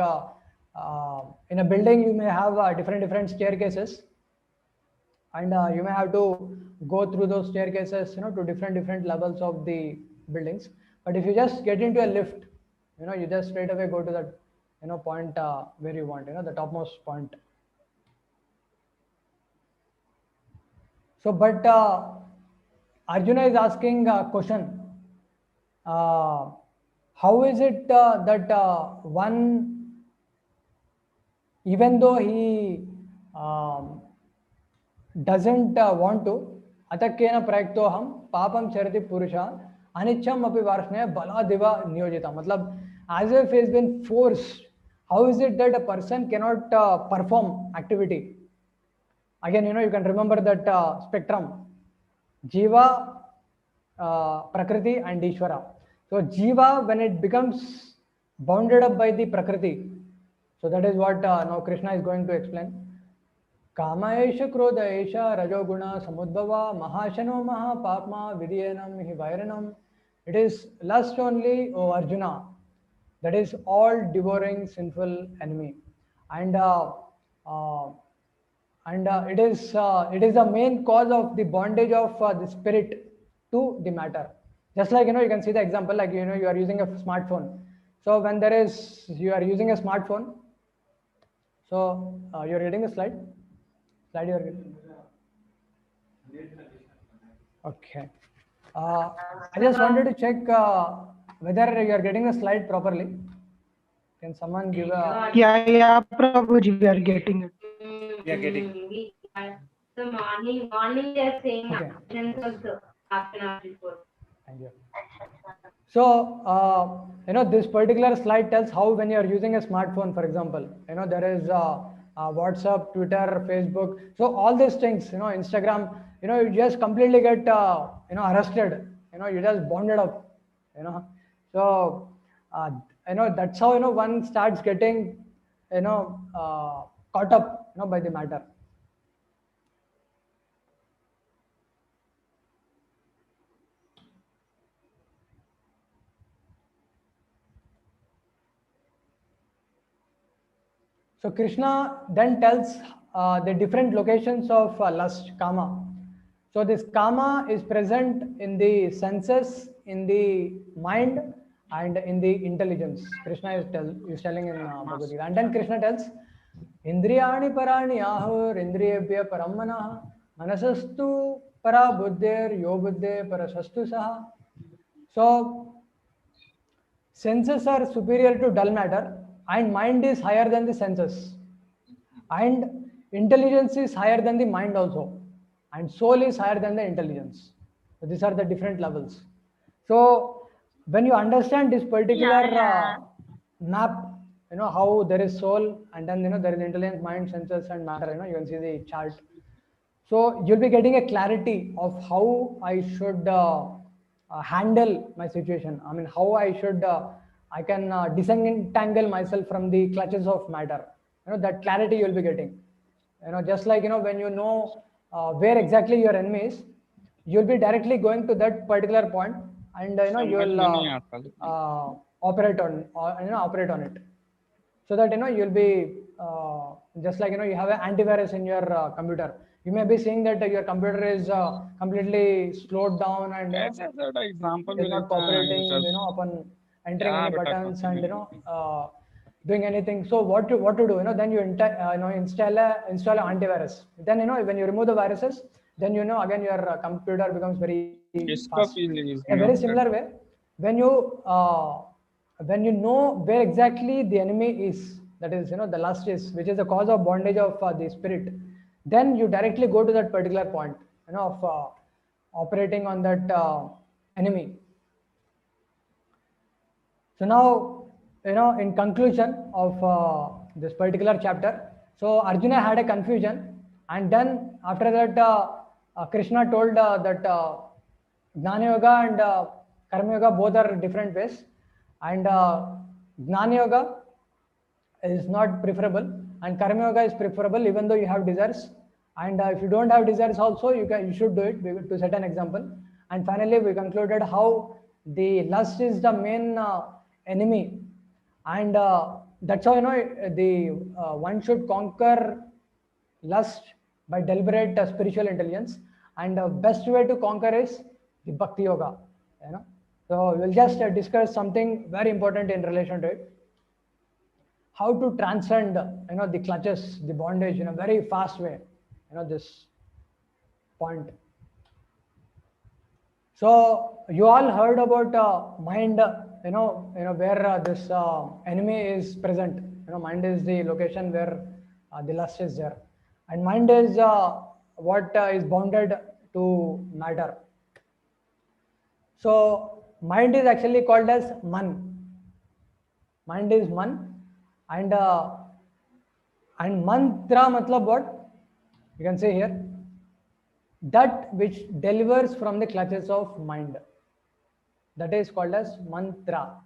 in a building you may have different staircases, and you may have to go through those staircases, to different levels of the buildings. But if you just get into a lift, you just straight away go to that, point where you want, the topmost point. So, but Arjuna is asking a question. How is it that one, even though he doesn't want to, atakena prayaktoham papam charati purusha anicham api varshne baladiva niyojita. Matlab, as if he has been forced. How is it that a person cannot perform activity? Again, you can remember that spectrum. Jiva, Prakriti and Ishvara. So Jiva, when it becomes bounded up by the Prakriti, so that is what now Krishna is going to explain. Kama esha krodha esha rajoguna samudbhava mahashano mahapapma vidyanam hi vairanam. It is lust only, O Arjuna. That is all devouring sinful enemy. And it is the main cause of the bondage of the spirit to the matter. Just like, you can see the example, like, you are using a smartphone. So when you are using a smartphone, so you're getting the slide you're getting. Okay. I just wanted to check whether you are getting the slide properly. Can someone give a? Yeah, Prabhuji, we are getting it. We are getting. So morning they are saying Okay. absence also half an hour before. Thank you. So, this particular slide tells how when you are using a smartphone, for example, there is WhatsApp, Twitter, Facebook. So all these things, Instagram, you just completely get, arrested. You just bonded up. You know, so that's how one starts getting, caught up, by the matter. So Krishna then tells the different locations of lust, kama. So this kama is present in the senses, in the mind, and in the intelligence. Krishna is telling in Bhagavad Gita. And then Krishna tells, Indriyani parani ahur, indriyebhya parammanah, manasastu para buddhir, yo buddhe parasastu saha. So senses are superior to dull matter, and mind is higher than the senses, and intelligence is higher than the mind also, and soul is higher than the intelligence. So these are the different levels. So when you understand this particular map, how there is soul, and then there is intelligence, mind, senses, and matter. You can see the chart. So you'll be getting a clarity of how I should handle my situation. I mean, how I can disentangle myself from the clutches of matter. That clarity you'll be getting. Just like when where exactly your enemy is, you'll be directly going to that particular point, and you'll operate on it, so that you'll be just like you have an antivirus in your computer. You may be seeing that your computer is completely slowed down, and Yes, that example is will not cooperating upon entering yeah, any but buttons and doing anything. So what to do, then you install an antivirus. Then when you remove the viruses, then again your computer becomes very इसका fast. feel is In a very similar way, when you know where exactly the enemy is, that is the lust is, which is the cause of bondage of the spirit, then you directly go to that particular point of operating on that enemy. So now, in conclusion of this particular chapter, so Arjuna had a confusion, and then after that, Krishna told that Jnana Yoga and Karma Yoga both are different ways, and Jnana Yoga is not preferable, and Karma Yoga is preferable, even though you have desires. And if you don't have desires, also you should do it to set an example. And finally, we concluded how the lust is the main enemy, and that's how the one should conquer lust by deliberate spiritual intelligence, and the best way to conquer is the bhakti yoga. So we'll just discuss something very important in relation to it: how to transcend the clutches, the bondage in a very fast way. This point. So you all heard about mind, where this enemy is present. Mind is the location where the lust is there, and mind is what is bounded to matter. So mind is actually called as man. Mind is man, and mantra matlab what? You can say here, that which delivers from the clutches of mind. That is called as mantra.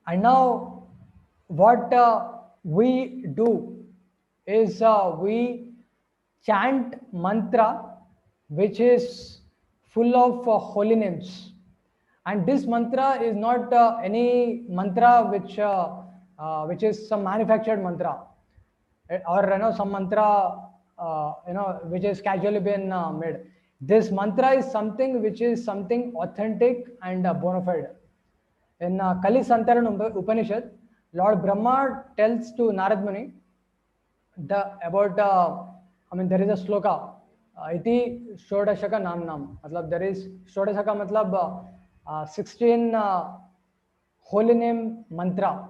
And now what we do is we chant mantra which is full of holy names. And this mantra is not any mantra which is some manufactured mantra, or some mantra which is casually been made. This mantra is something which is something authentic and bona fide. In Kali Santaran Upanishad, Lord Brahma tells to Narad Muni about there is a sloka iti shodashaka nam nam, matlab there is shodashaka matlab 16 holy name mantra.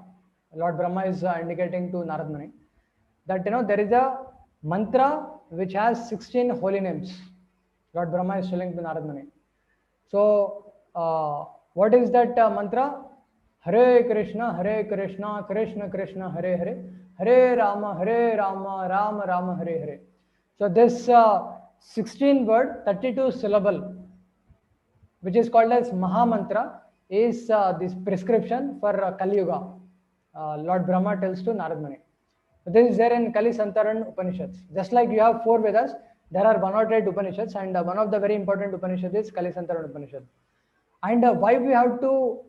Lord Brahma is indicating to Narad Muni that there is a mantra which has 16 holy names. Lord Brahma is telling to Narad Muni. So, what is that mantra? Hare Krishna, Krishna Krishna, Hare Hare, Hare Rama, Rama Rama, Hare Hare. So, this 16 word, 32 syllable, which is called as Maha Mantra, is this prescription for Kali Yuga. Lord Brahma tells to Narad Muni. This is there in Kali Santaran Upanishads. Just like you have 4 Vedas, there are 108 Upanishads, and one of the very important Upanishads is Kali Santaran Upanishad. And why we have to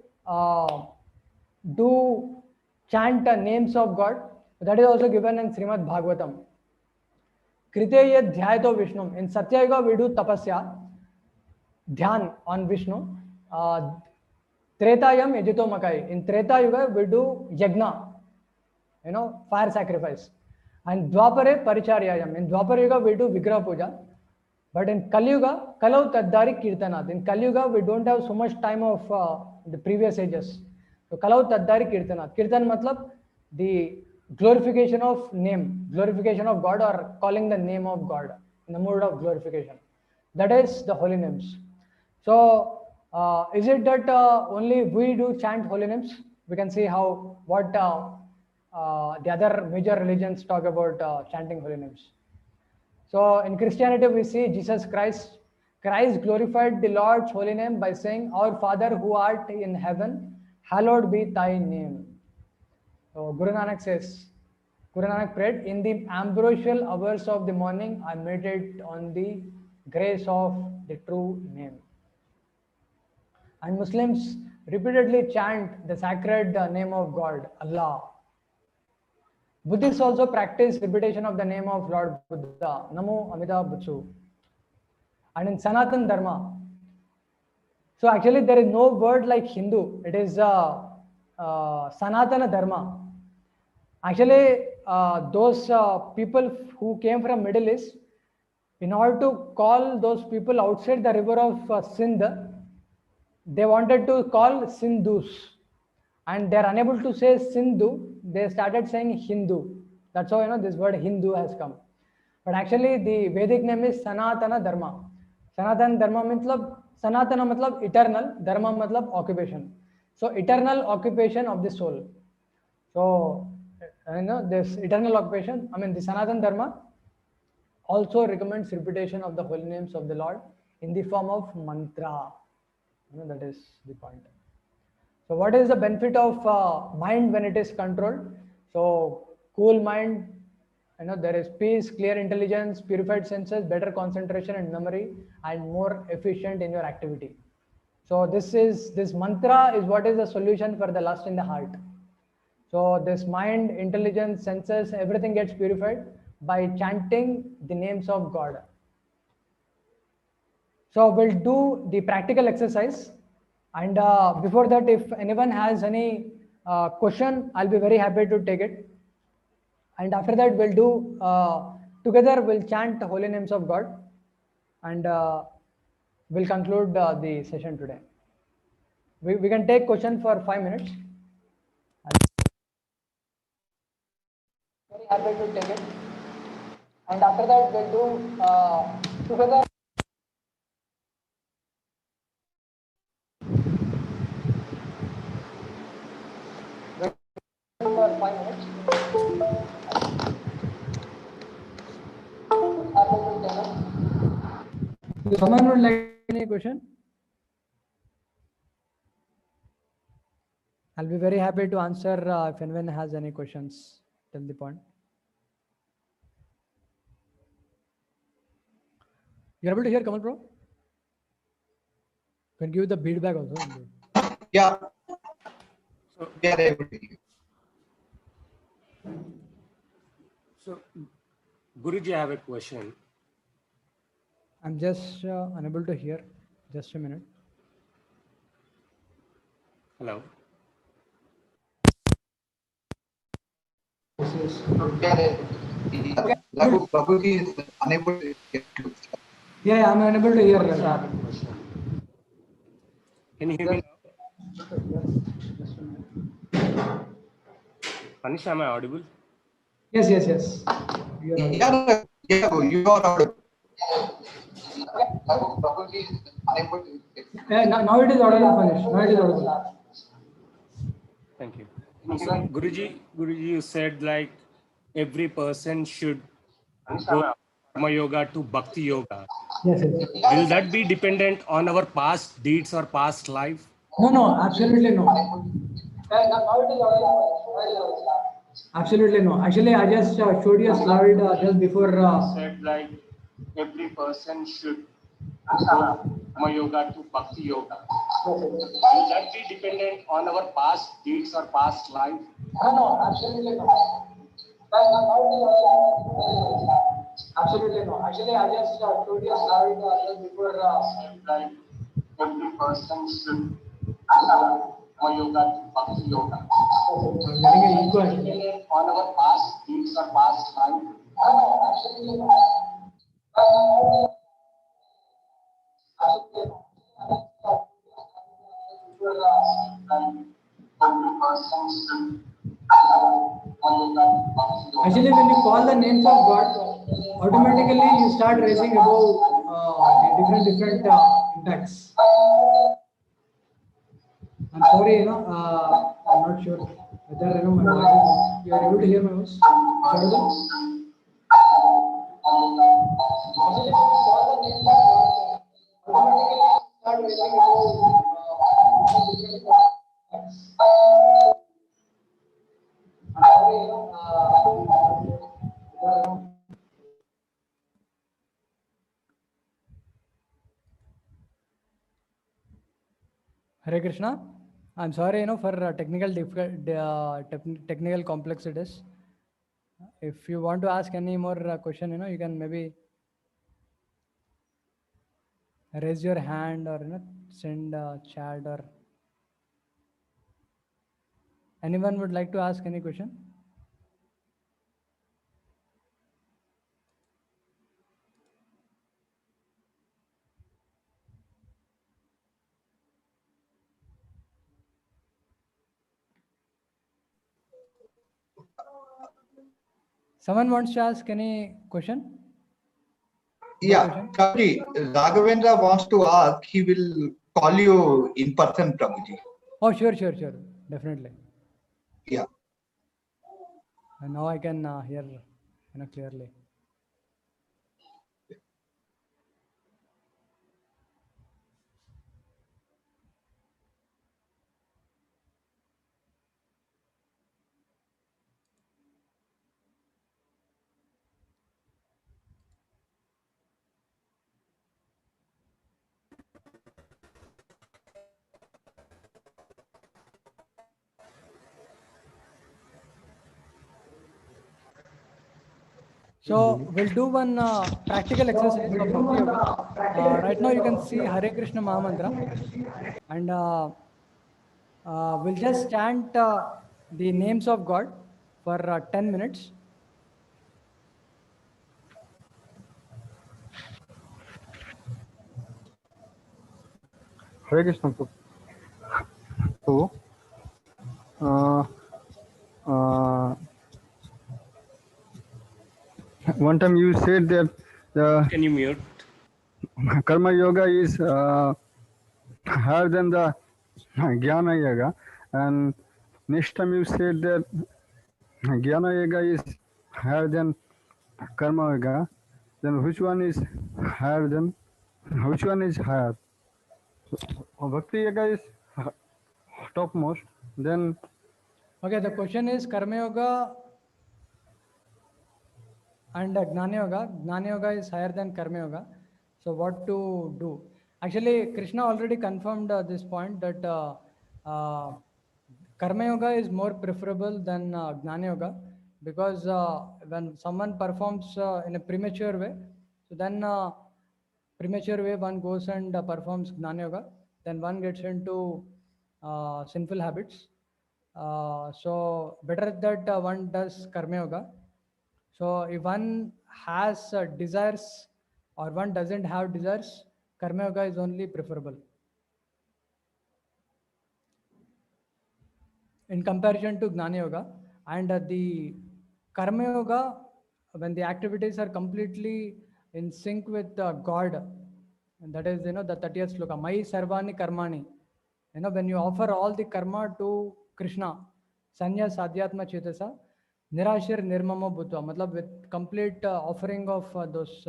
do chant names of God, that is also given in Srimad Bhagavatam. Kriteya Dhyayato Vishnu. In Satya Yuga we do tapasya, dhyan on Vishnu. Tretayam Yajito Makai. In Treta Yuga we do yagna, fire sacrifice. And Dwapare Paricharyayam. In Dwapara Yuga we do Vigraha Puja. But in Kali Yuga, Kalau Taddari Kirtanat. In Kali Yuga we don't have so much time of the previous ages. So Kalau Taddari Kirtanat. Kirtan matlab the glorification of name, glorification of God, or calling the name of God in the mood of glorification. That is the holy names. So is it that only we do chant holy names? We can see what the other major religions talk about chanting holy names. So in Christianity we see Jesus Christ glorified the Lord's holy name by saying, "Our Father who art in heaven, hallowed be thy name." So Guru Nanak prayed, "In the ambrosial hours of the morning, I meditate on the grace of the true name." And Muslims repeatedly chant the sacred name of God, Allah. Buddhists also practice repetition of the name of Lord Buddha, Namo Amida Butsu. And in Sanatan Dharma, so actually there is no word like Hindu, it is Sanatana Dharma. Actually, those people who came from Middle East, in order to call those people outside the river of Sindh, they wanted to call Sindhus. And they are unable to say Sindhu, they started saying Hindu. That's how this word Hindu has come. But actually the Vedic name is Sanatana Dharma. Sanatana Dharma means Sanatana matlab eternal, Dharma matlab occupation. So eternal occupation of the soul. So this eternal occupation, the Sanatana Dharma also recommends repetition of the holy names of the Lord in the form of mantra. That is the point. So what is the benefit of mind when it is controlled? So cool mind, there is peace, clear intelligence, purified senses, better concentration and memory, and more efficient in your activity. So this mantra is what is the solution for the lust in the heart. So this mind, intelligence, senses, everything gets purified by chanting the names of God. So we'll do the practical exercise. And before that, if anyone has any question, I'll be very happy to take it. And after that, we'll do together, we'll chant the holy names of God, and we'll conclude the session today. We can take question for 5 minutes. Very happy to take it. And after that, we'll do together. For 5 minutes. Someone would like any question? I'll be very happy to answer if anyone has any questions till the point. You're able to hear, Kamal Bro? Can give the feedback also. Yeah. So we are able to hear. So, Guruji, I have a question. I'm just unable to hear. Just a minute. Hello. Babuji is unable to hear. Yeah, I'm unable to hear. I have a question. Can you hear me now? Anish, am I audible? Yes, yes, yes. You are audible. Yeah, yeah, you are audible. Now it is audible, Manish. Now it is audible. Thank you. So, Guruji, you said like every person should go karma yoga to bhakti yoga. Yes, yes. Will that be dependent on our past deeds or past life? No, no, absolutely no. Now it is audible. Absolutely no. Actually, I just showed you a slide just before. Said like every person should go karma yoga to bhakti yoga. Will that be dependent on our past deeds or past life? No, no, absolutely no. Now it is audible. Absolutely no. Actually, I just showed you a slide just before. Said like every person should go karma yoga to bhakti yoga. I'm getting an echo actually. Dependent on our past deeds or past life? No, no, absolutely no. Absolutely no. Actually, when you call the names of God, automatically you start raising above the different impacts. I'm sorry, I'm not sure whether my voice you are able to hear my voice. Audible? Actually, when you call the names of God, automatically you start raising above different impacts. I'm sorry, Hare Krishna. I'm sorry, for technical technical complexities. If you want to ask any more question, you can maybe raise your hand or send chat or anyone would like to ask any question. Someone wants to ask any question? Yeah, Prabhuji, Raghavendra wants to ask, he will call you in person, Prabhuji. Oh, sure, definitely. Yeah. And now I can hear clearly. So we'll do one practical exercise of Bhakti Yoga. Right now you can see Hare Krishna Mahamantra, and we'll just chant the names of God for 10 minutes. Hare Krishna. So, uh, uh, one time you said that the Can you mute? karma yoga is higher than the jnana yoga, and next time you said that jnana yoga is higher than karma yoga. Then which one is higher than? Which one is higher? Bhakti yoga is topmost. Then Okay, the question is Karma Yoga and Gnana Yoga. Gnana Yoga is higher than Karma Yoga. So what to do? Actually, Krishna already confirmed this point that Karma Yoga is more preferable than Gnana Yoga, because when someone performs in a premature way, so then premature way one goes and performs Gnana Yoga, then one gets into sinful habits. So better that one does Karma Yoga. So if one has desires or one doesn't have desires, Karma Yoga is only preferable. in comparison to Gnana Yoga. And the Karma Yoga, when the activities are completely in sync with God, and that is, the 30th sloka, Mai Sarvani Karmani. When you offer all the karma to Krishna, Sanyas Adhyatma Chetasa, Nirashir Nirmama Bhutva, matlab with complete offering of those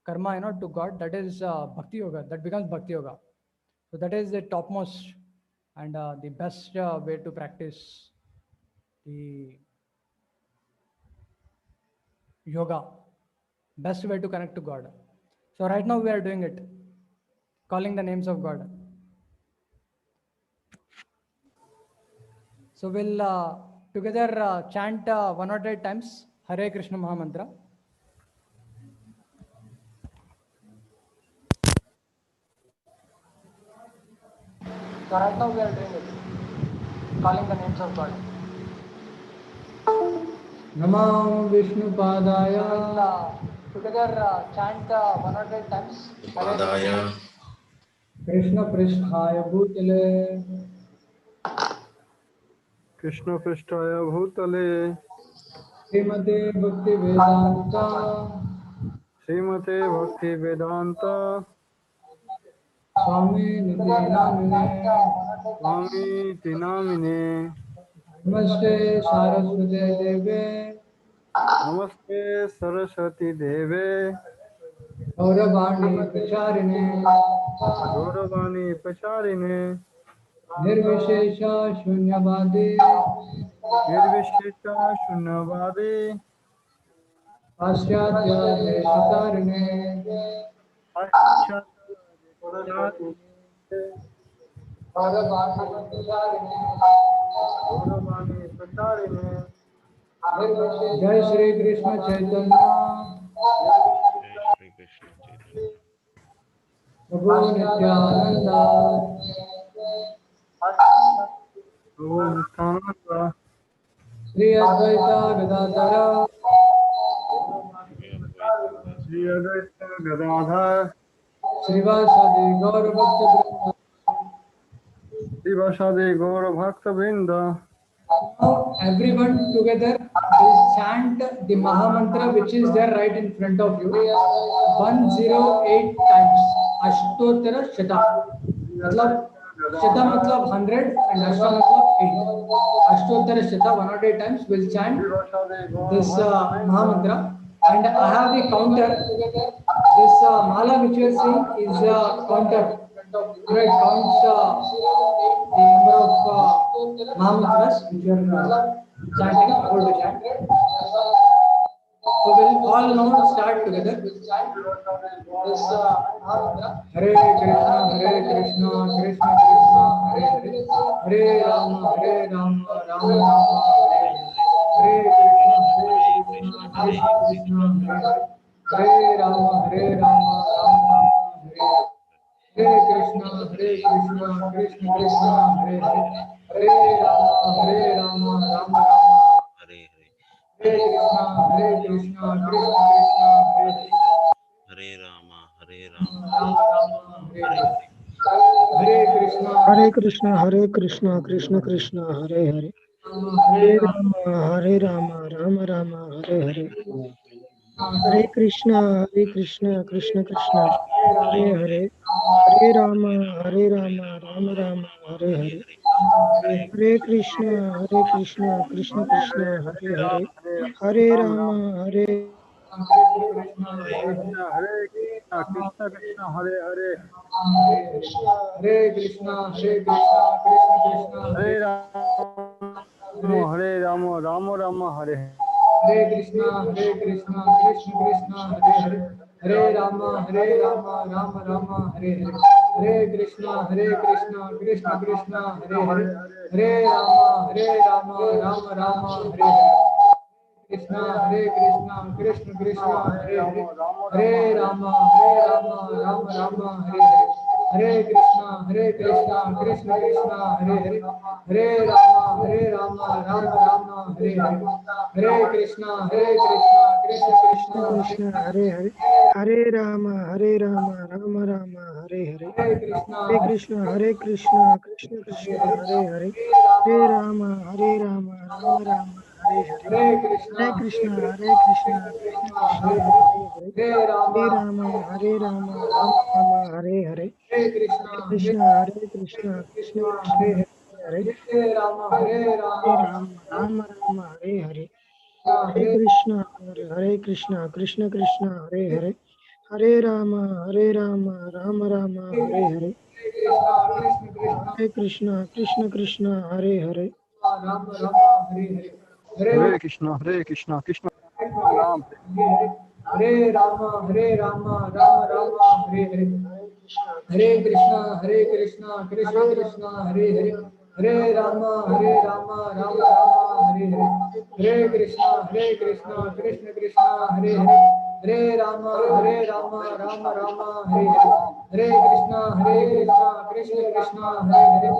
karma, to God, that is Bhakti Yoga, that becomes Bhakti Yoga. So that is the topmost and the best way to practice the yoga, best way to connect to God. So right now we are doing it, calling the names of God. So we'll together chant 108 times Hare Krishna Mahamantra. So right now we are doing it, calling the names of God. Namam Vishnu Padaya. Together chant 108 times. Padaya. Krishna Pristhaya Bhutale. Krishna Prishtaya Bhutale Srimate Bhakti Vedanta. Srimate Bhakti Vedanta Swami Niti Namine. Swami Tinamine Namaste Saraswate Deve. Namaste Saraswati Deve Gauravani Pracharine. Gauravani Pacharine Nirvishesha Shunyavadi. Nirvishesha Shunyavadi Paschatya Deshatarine. Gauravani Pracharine. Gauravani Pacharine Jai Shri Krishna Chaitanya. Jai Shri Krishna Chaitanya. Prabhu Nityananda. Om Nityananda Sri Advaita Gadadhara. Sri Advaita Gadadhar Srivasadi Gaura Bhakta Vrinda. Srivasadi Gaura Bhakta Vrinda. Now everyone together will chant the Mahamantra which is there right in front of you 108 times. Ashtotara Shata. मतलब Shata मतलब 100 and Ashta मतलब 8. Ashtotara Shata 108 times will chant this Mahamantra. And I have a counter. This mala which you are seeing is a counter. It counts the number of Mahamantras which you are chanting, about to chant. So we'll all now start together. This Mahamantra. Hare Krishna, Krishna Krishna, Hare Hare. Hare Rama, Rama Rama, Hare Hare. Hare Krishna, Krishna Hare Hare. Hare Rama, Rama Rama, Hare Krishna, Krishna Krishna, Hare Hare. Hare Rama, Rama Rama. Hare Hare Krishna, Krishna Krishna, Hare Hare. Hare Rama, Rama Rama, Hare Hare Hare. Hare. Hare Hare Krishna, Krishna Krishna, Hare Hare. Hare Rama, Rama Rama, Hare Hare. Hare Krishna, Krishna Krishna, Hare Hare. Hare Rama, Rama Rama, Hare Hare. Hare Krishna, Krishna Krishna, Hare Hare. Hare Rama, Hare Krishna, Hare Krishna, Krishna Krishna, Hare Hare. Hare Krishna, Krishna Krishna, Hare Rama, Hare Rama, Rama Rama, Hare Hare. Hare Krishna, Krishna Krishna, Hare Hare. Hare Rama, Rama Rama, Hare Hare. Hare Krishna, Krishna Krishna, Hare Hare. Hare Rama, Rama Rama, Hare Hare. Krishna, Krishna Krishna, Hare Hare. Hare Rama, Rama Rama, Hare Hare. Hare Krishna, Krishna Krishna, Hare Hare, Hare Rama, Rama Rama, Hare Hare, Hare Krishna, Krishna Krishna, Krishna Krishna Hare Hare, Hare Rama Rama Rama Hare Hare, Hare Krishna, Hare Krishna Krishna Krishna Hare Hare, Hare Rama Rama Rama Hare Hare, Hare Krishna, Hare Krishna Krishna Krishna Hare Hare Hare, Hare Hare Rama, Rama Rama Rama Hare Hare, Hare Hare Krishna, Krishna Krishna Krishna Hare Hare Hare, Hare Rama, Hare Rama Rama Hare Hare, Hare Hare Krishna Krishna Krishna Hare Hare, Hare Rama Rama Rama Hare Hare, Hare Krishna Krishna Hare Hare, Rama Rama, Hare Hare, Hare Krishna, Krishna Ram. Hare Rama, Rama Rama, Hare Hare, Hare Krishna, Krishna Krishna, Hare Hare, Hare Rama, Rama Rama, Hare Hare, Hare Krishna, Krishna Krishna, Hare Hare, Hare Rama, Rama Rama, Hare Hare, Hare Krishna, Krishna Krishna, Hare Hare,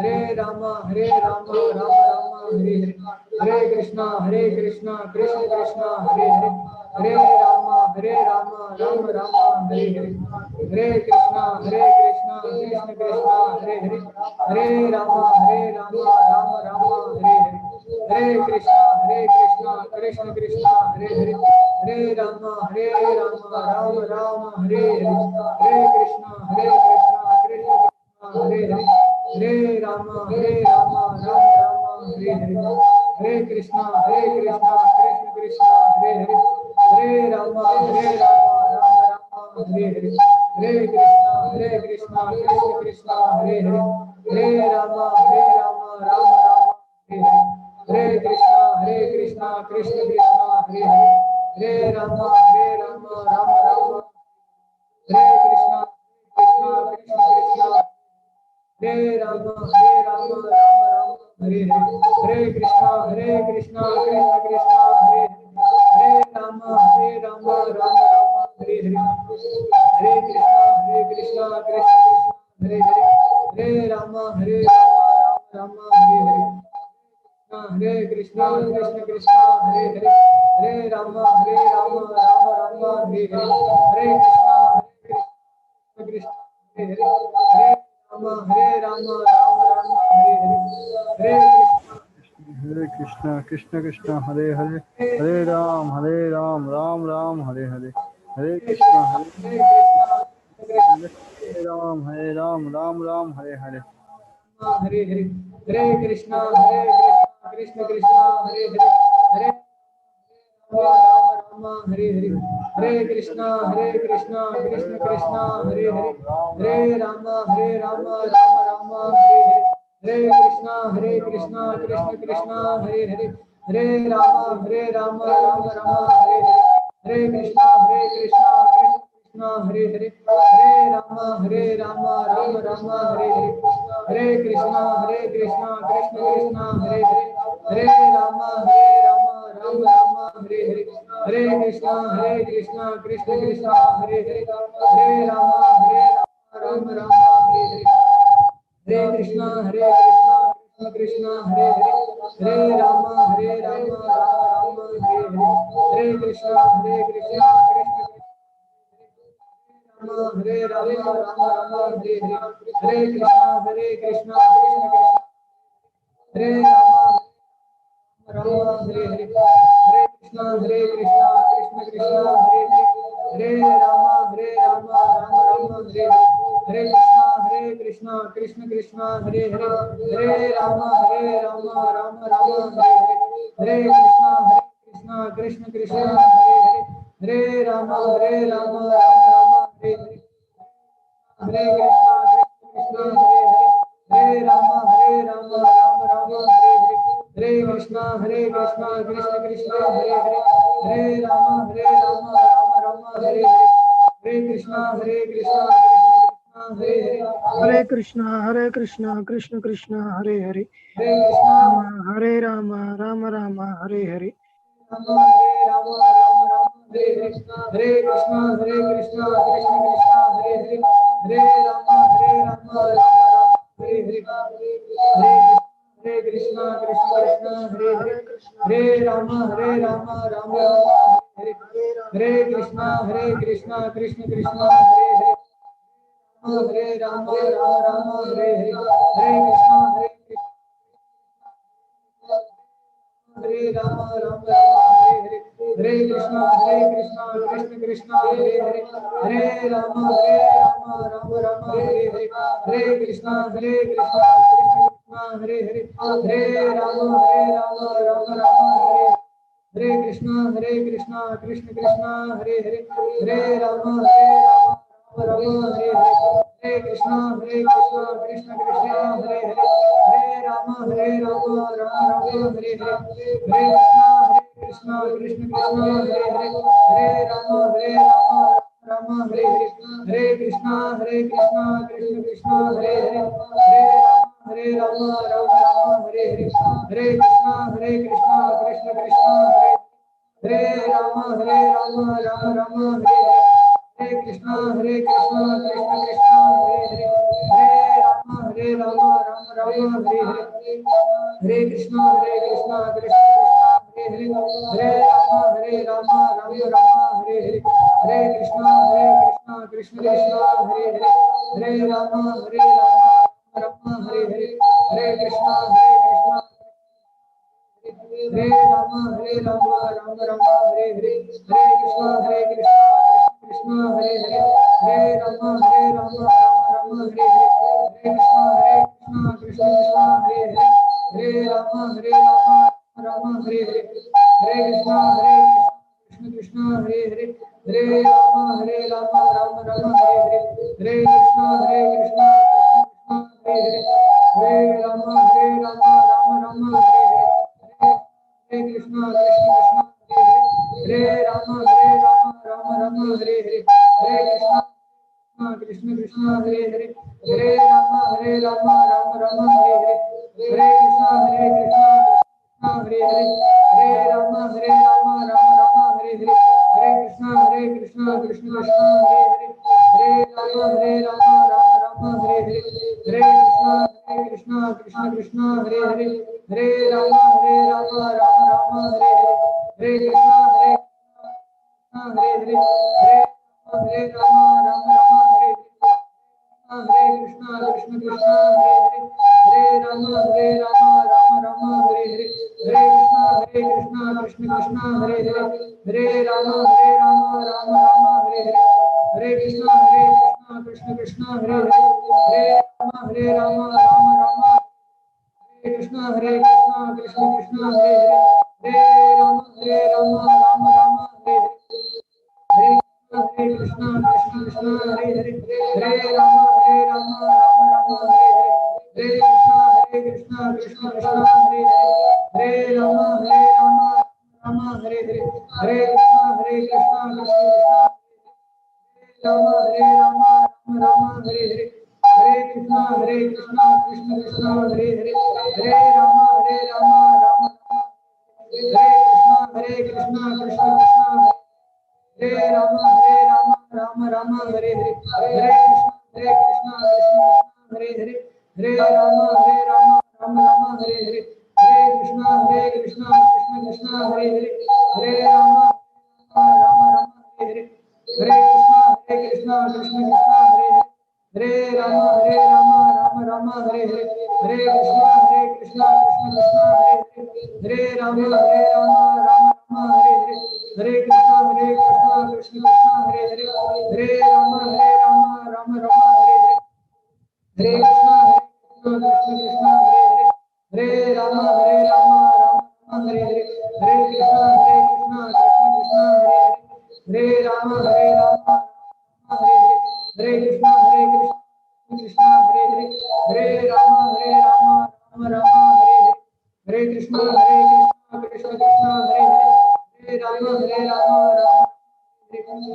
Hare Rama, Rama Rama, Hare Hare, Hare Krishna, Krishna Krishna, Hare Hare, Hare Rama, Rama Rama, Hare Hare, Hare Krishna, Krishna Krishna, Hare Hare, Hare Rama, Rama Rama, Hare Hare, Hare Krishna, Krishna Krishna, Hare Hare, Hare Rama, Rama Rama, Hare Hare, Hare Krishna, Krishna Krishna, Hare Hare, Hare Rama, Rama Rama, Hare Hare, Hare Krishna, Krishna Krishna, Hare Hare, Hare Rama, Rama Hare Hare, Hare Krishna, Krishna Krishna, Hare Hare, Hare Rama, Rama Hare Hare, Hare Krishna, Krishna Krishna, Hare Hare, Hare Rama, Rama Hare Krishna, Krishna Hare Rama, Rama Hare Hare, Hare Krishna, Krishna Krishna, Hare Hare, Hare Rama, Rama Hare Hare, Hare Krishna, Krishna Hare Hare, Hare Rama, Rama Hare Hare, Hare Krishna, Krishna Hare Hare, Hare Rama, Rama Hare Hare, Hare Krishna, Krishna Hare Hare, Hare Rama, Rama Hare Hare, Hare Hare Krishna, Krishna Krishna, Hare Hare, Hare Ram, Ram Ram, Hare Hare, Hare Krishna, Hare Ram, Ram Ram, Hare Hare. Hare Hare, Hare Krishna, Krishna Krishna, Hare Hare, Hare Rama, Hare Hare, Hare Krishna, Krishna Krishna, Hare Hare, Hare Rama, Rama Hare Hare, Hare Krishna, Krishna Krishna, Hare Hare, Hare Rama, Rama Hare Hare, Hare Krishna, Krishna Krishna, Hare Hare, Hare Rama, Rama Hare Hare, Hare Krishna, Krishna Krishna, Hare Hare, Hare Rama, Rama Hare Hare, Hare Krishna, Krishna Krishna, Hare Hare, Hare Rama, Rama Hare Hare, Hare Krishna, Krishna Krishna, Hare Hare, Hare Rama, Rama Hare Hare, Hare Krishna, Krishna Hare Rama, Rama Hare Hare, Hare Krishna, Krishna Krishna, Hare Rama, Rama Hare Hare, Hare Krishna, Krishna Krishna, Hare Hare, Hare Rama, Rama Hare Hare, Hare Krishna, Krishna Krishna, Hare Hare, Hare Rama, Rama Hare Hare, Hare Krishna, Krishna Krishna, Hare Hare, Hare Rama, Rama Hare Hare, Hare Krishna, Krishna Hare Hare, Hare Rama, Rama Hare Hare, Hare Krishna, Krishna Krishna, Hare Hare, Hare Rama, Rama Hare Hare, Hare Krishna, Krishna Hare Hare, Hare Krishna, Krishna Krishna, Hare Hare, Hare Krishna, Hare Rama, Rama Hare Hare, Rama Hare Hare, Hare Krishna, Krishna Krishna, Hare Hare, Hare Rama, Hare Krishna Krishna Krishna Hare Hare Hare Rama Rama Rama Hare Hare Krishna Krishna Krishna Hare Hare Hare Rama Rama Hare Hare Hare Krishna Hare Rama Rama Hare Hare Krishna Krishna Krishna Hare Hare Hare Rama Rama Hare Hare Hare Krishna Krishna Krishna Hare Hare Hare Rama Rama Hare Hare Krishna Krishna Krishna Hare Hare Hare Rama Rama Hare Hare Hare Krishna Krishna Krishna Hare Hare Hare Rama Rama Hare Hare Hare Krishna Krishna Krishna Hare Hare Hare Rama Rama Hare Hare Hare Krishna Krishna Krishna Hare Hare Hare Rama Rama Hare Hare Hare Krishna Krishna Krishna Hare Hare Rama Rama Hare Hare Hare Krishna Krishna Krishna Hare Hare Hare Rama Rama Hare Hare Hare Krishna Krishna Krishna Hare Hare Hare Rama Rama Hare Hare Hare Krishna Krishna Krishna Hare Hare Hare Rama Rama Hare Hare Hare Krishna Krishna Hare Rama Rama Hare Hare Hare Krishna Krishna Hare Hare Hare Rama Rama Hare Hare Hare Krishna Krishna Hare Hare Hare Rama Rama Hare Hare Hare Krishna Krishna Hare Hare Hare Rama Rama Hare Hare Hare Krishna Krishna Hare Hare Hare Rama Rama Hare Hare Hare Krishna Krishna Hare Hare Rama Rama Hare Hare Hare Krishna Krishna Hare Hare Hare Rama Rama Hare Hare Hare Krishna Krishna Hare Hare Hare Rama Rama Hare Hare Hare Krishna Krishna Krishna Hare Hare Hare Rama Rama Hare Hare Hare Krishna Krishna Krishna Hare Hare Hare Rama Rama Hare Hare Hare Krishna Hare Hare Hare Rama Hare Hare Krishna Krishna Krishna Hare Hare Hare Rama Rama Hare Hare Hare Krishna Krishna Krishna Hare Hare Hare Rama Rama Hare Hare Hare Krishna Krishna Krishna Hare Hare Hare Rama Rama Hare Krishna Krishna Krishna Hare Hare Hare Rama Rama Hare Hare Hare Krishna Krishna Hare Hare Hare Rama Rama Hare Hare Hare Krishna Krishna Krishna Hare Hare Hare Rama Rama Hare Hare Hare Krishna Krishna Krishna Rama Rama Hare Hare Hare Krishna Krishna Krishna Hare Hare Hare Rama Rama Hare Krishna Krishna Krishna Hare Rama Rama Hare Hare Hare Krishna Krishna Hare Hare Hare Rama Rama Hare Hare Hare Krishna Krishna Krishna Hare Hare Hare Rama Rama Hare Hare Hare Krishna Krishna Krishna Hare Hare Hare Rama Rama Hare Hare Hare Krishna Krishna Krishna Hare Hare Hare Rama Rama Hare Hare Hare Krishna Krishna Krishna Hare Hare Hare Rama Rama Hare Hare Hare Krishna Krishna Krishna Hare Hare Hare Rama Rama Hare Hare Hare Krishna Krishna Krishna Hare Hare Hare Rama Rama Hare Hare Hare Krishna Krishna Hare Hare Hare Rama Rama Hare Hare Hare Krishna Krishna Krishna Hare Hare Hare Rama Rama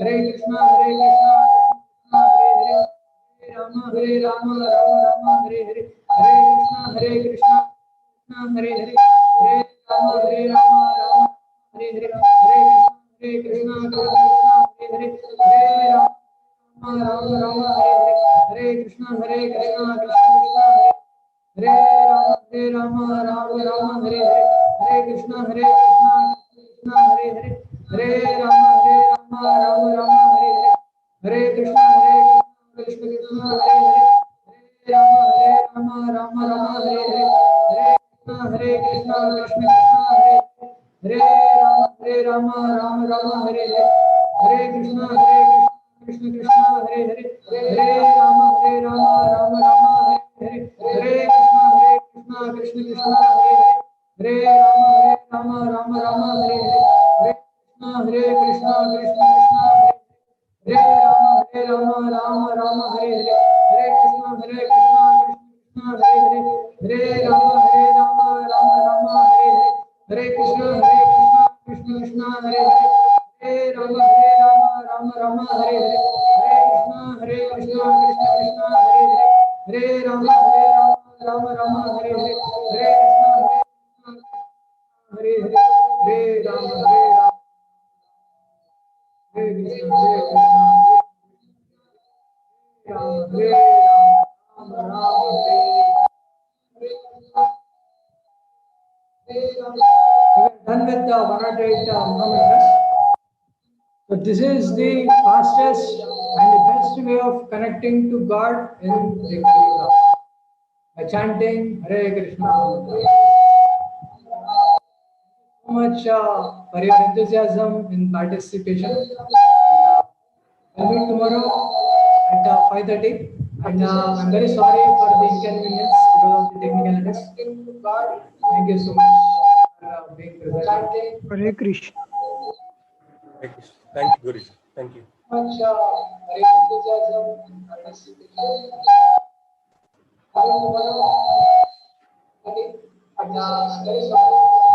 Hare Krishna Krishna Hare Hare Rama Rama Hare Hare Hare Krishna Krishna Hare Hare Hare Rama Rama Hare Hare Hare Krishna Krishna Hare Hare Hare Rama Rama Hare Hare Hare Krishna, Hare Krishna, Krishna Krishna, Hare Hare Rama, Rama Rama, Hare Hare, Hare Krishna, Krishna Krishna, Hare Hare, Hare Rama, Rama Rama, Hare Hare, Hare Krishna, Krishna Krishna, Hare Hare, Hare Rama, Rama Rama, Hare Hare, Hare Krishna, Krishna Krishna, Hare Hare, Hare Rama, Rama Rama, Hare Hare, Hare Krishna, Krishna Krishna, Hare Hare, Hare Rama, Rama Rama, Hare Hare, Hare Krishna, Krishna Krishna, Hare Hare, Hare Rama, Rama Rama, Hare Hare, Hare Krishna, Krishna Krishna, Hare Rama, Rama Rama, Hare Hare, Hare Krishna, Krishna Krishna, Hare Hare, Hare Rama, Rama Rama, Hare Hare, Hare Krishna, Krishna Krishna, Hare Hare, Hare Rama, Rama Rama, Hare Hare, Hare Krishna, Krishna Krishna, Hare Hare, Hare Rama, Rama Rama, Hare Hare, Hare Krishna, Hare Hare, Hare Rama, Hare Krishna, Hare Rama, Rama done with the 108 Muhammad. So this is the fastest and the best way of connecting to God in the Kali Yuga by chanting Hare Krishna. So much for your enthusiasm in participation. I'll meet tomorrow at 5:30. And I'm very sorry for the inconvenience because of the technicalities. Thank you so much for being present. Hare Krishna. Thank you, Guruji. Thank you. Much for your enthusiasm in participation. I'll meet tomorrow. Okay. And very sorry.